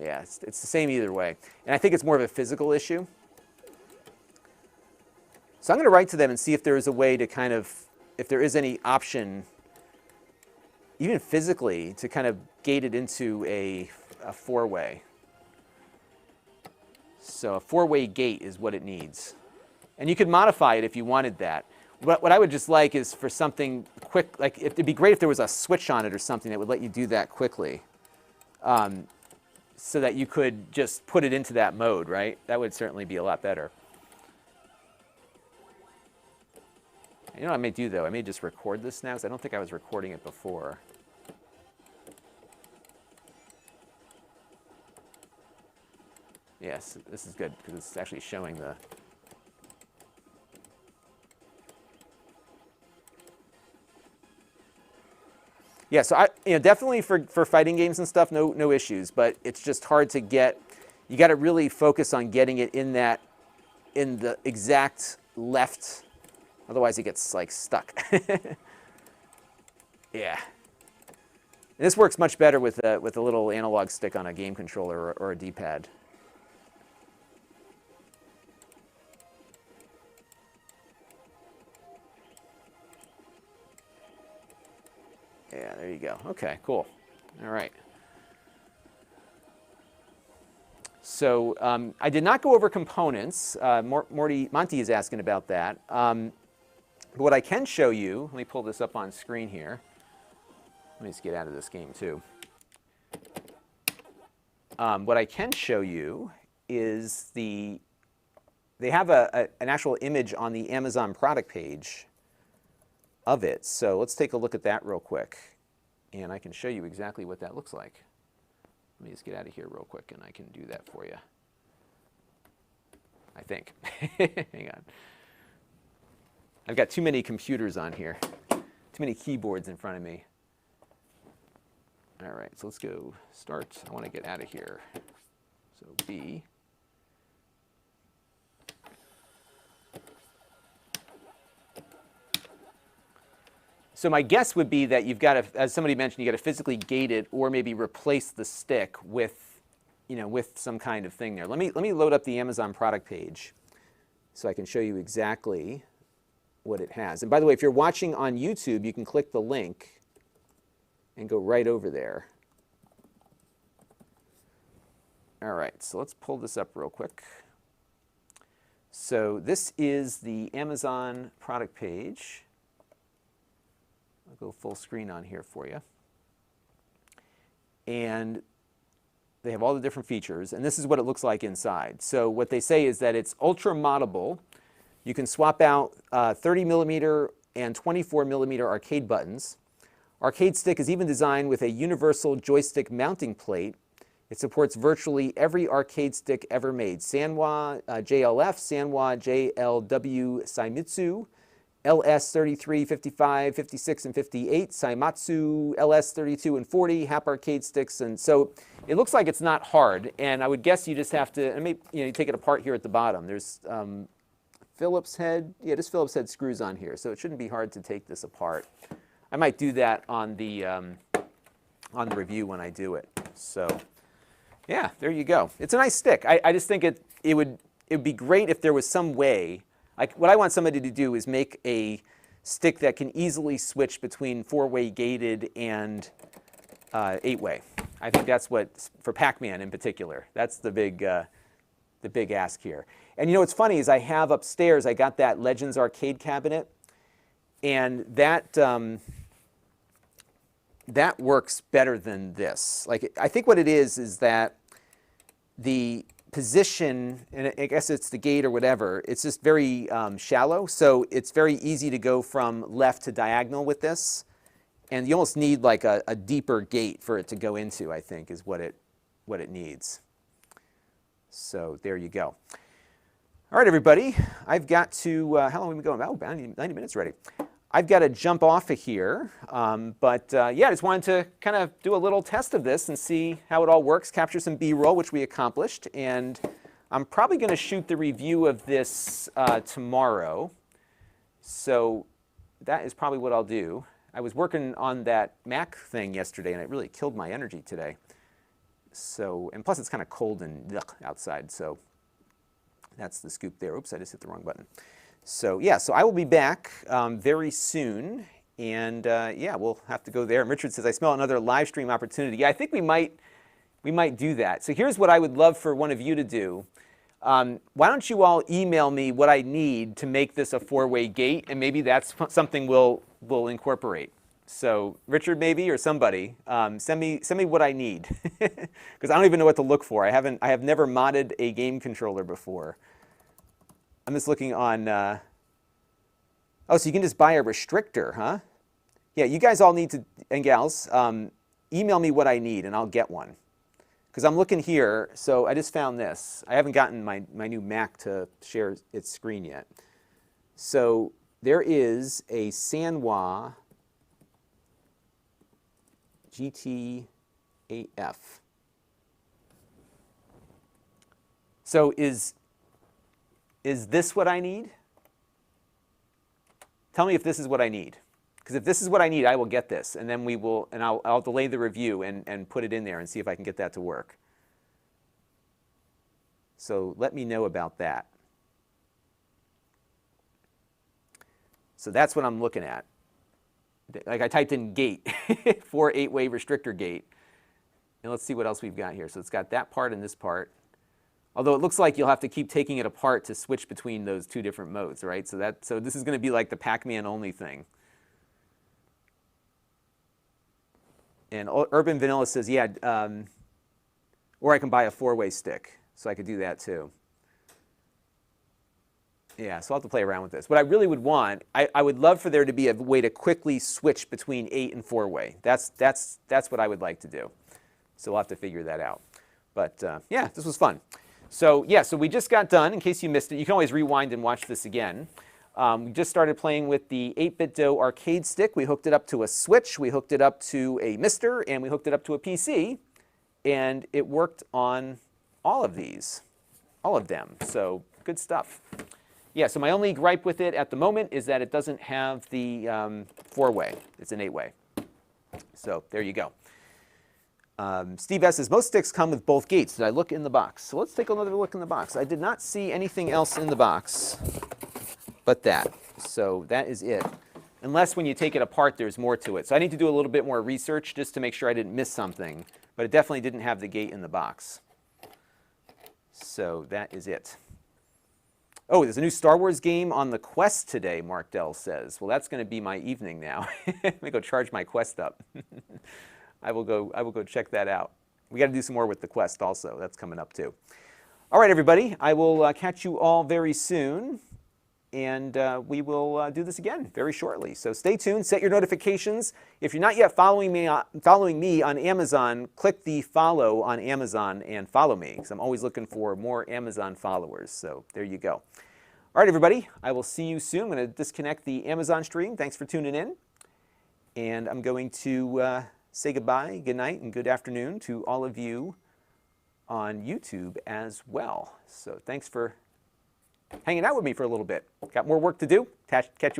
Yeah, it's the same either way. And I think it's more of a physical issue. So I'm going to write to them and see if there is a way to kind of, if there is any option, even physically, to kind of gate it into a four-way. So a four-way gate is what it needs. And you could modify it if you wanted that. What I would just like is for something quick, like it'd be great if there was a switch on it or something that would let you do that quickly. So that you could just put it into that mode, right? That would certainly be a lot better. You know what I may do, though? I may just record this now, because I don't think I was recording it before. Yes, this is good, because it's actually showing the... Yeah, so definitely for fighting games and stuff, no issues, but it's just hard to get. You got to really focus on getting it in the exact left, otherwise it gets like stuck. Yeah, and this works much better with a little analog stick on a game controller or a D-pad. Yeah, there you go. Okay, cool. All right. So I did not go over components. Monty is asking about that. But what I can show you, let me pull this up on screen here. Let me just get out of this game too. What I can show you is they have an actual image on the Amazon product page of it. So let's take a look at that real quick, and I can show you exactly what that looks like. Let me just get out of here real quick, and I can do that for you. I think. Hang on. I've got too many computers on here, too many keyboards in front of me. All right, so let's go start. I want to get out of here. So B. So my guess would be that you've got to, as somebody mentioned, you got to physically gate it, or maybe replace the stick with, with some kind of thing there. Let me load up the Amazon product page, so I can show you exactly what it has. And by the way, if you're watching on YouTube, you can click the link and go right over there. All right, so let's pull this up real quick. So this is the Amazon product page. I'll go full screen on here for you. And they have all the different features, and this is what it looks like inside. So what they say is that it's ultra moddable. You can swap out 30 millimeter and 24 millimeter arcade buttons. Arcade stick is even designed with a universal joystick mounting plate. It supports virtually every arcade stick ever made. Sanwa JLF, Sanwa JLW Saimitsu, LS33, 55, 56, and 58, Saimatsu, LS32 and 40, Hap arcade sticks. And so it looks like it's not hard. And I would guess you just have to, and maybe, you take it apart here at the bottom. There's Phillips head. Yeah, this Phillips head screws on here, so it shouldn't be hard to take this apart. I might do that on the review when I do it. So yeah, there you go. It's a nice stick. I just think it would be great if there was some way. What I want somebody to do is make a stick that can easily switch between four-way gated and eight-way. I think that's what, for Pac-Man in particular, that's the big ask here. And what's funny is I have upstairs, I got that Legends arcade cabinet, and that works better than this. I think what it is that the position, and I guess it's the gate or whatever, it's just very shallow, so it's very easy to go from left to diagonal with this, and you almost need like a deeper gate for it to go into, I think, is what it needs. So there you go. All right, everybody. I've got to, how long have we been going? Oh, about 90 minutes already. I've got to jump off of here. Yeah, I just wanted to kind of do a little test of this and see how it all works, capture some B-roll, which we accomplished. And I'm probably going to shoot the review of this tomorrow. So that is probably what I'll do. I was working on that Mac thing yesterday, and it really killed my energy today. So, and plus it's kind of cold and outside, so that's the scoop there. Oops, I just hit the wrong button. So yeah, so I will be back very soon, and yeah, we'll have to go there. And Richard says, I smell another live stream opportunity. Yeah, I think we might do that. So here's what I would love for one of you to do. Why don't you all email me what I need to make this a four-way gate, and maybe that's something we'll incorporate. So Richard, maybe, or somebody, send me what I need, because I don't even know what to look for. I have never modded a game controller before. I'm just looking on. Oh, so you can just buy a restrictor, huh? Yeah, you guys all need to, and gals, email me what I need, and I'll get one. Because I'm looking here, so I just found this. I haven't gotten my new Mac to share its screen yet. So there is a Sanwa GT8F. So is this what I need? Tell me if this is what I need. Because if this is what I need, I will get this, and then I'll delay the review and put it in there and see if I can get that to work. So let me know about that. So that's what I'm looking at. Like I typed in gate for 8-way restrictor gate. And let's see what else we've got here. So it's got that part and this part. Although it looks like you'll have to keep taking it apart to switch between those two different modes, right? So this is going to be like the Pac-Man only thing. And Urban Vanilla says, yeah, or I can buy a 4-way stick. So I could do that too. Yeah, so I'll have to play around with this. What I really would want, I would love for there to be a way to quickly switch between 8 and 4-way. That's what I would like to do. So we'll have to figure that out. But yeah, this was fun. So yeah, so we just got done. In case you missed it, you can always rewind and watch this again. We just started playing with the 8bitdo arcade stick. We hooked it up to a Switch, we hooked it up to a Mister, and we hooked it up to a PC. And it worked on all of these, all of them. So good stuff. Yeah, so my only gripe with it at the moment is that it doesn't have the 4-way. It's an 8-way. So there you go. Steve S. says, most sticks come with both gates. Did I look in the box? So let's take another look in the box. I did not see anything else in the box but that. So that is it. Unless when you take it apart, there's more to it. So I need to do a little bit more research just to make sure I didn't miss something. But it definitely didn't have the gate in the box. So that is it. Oh, there's a new Star Wars game on the Quest today, Mark Dell says. Well, that's going to be my evening now. Let me go charge my Quest up. I will go check that out. We got to do some more with the Quest also. That's coming up too. All right, everybody. I will catch you all very soon. And we will do this again very shortly. So stay tuned, set your notifications. If you're not yet following me on Amazon, click the follow on Amazon and follow me, because I'm always looking for more Amazon followers. So there you go. All right, everybody, I will see you soon. I'm going to disconnect the Amazon stream. Thanks for tuning in. And I'm going to say goodbye, good night, and good afternoon to all of you on YouTube as well. So thanks for hanging out with me for a little bit. Got more work to do. Catch you all.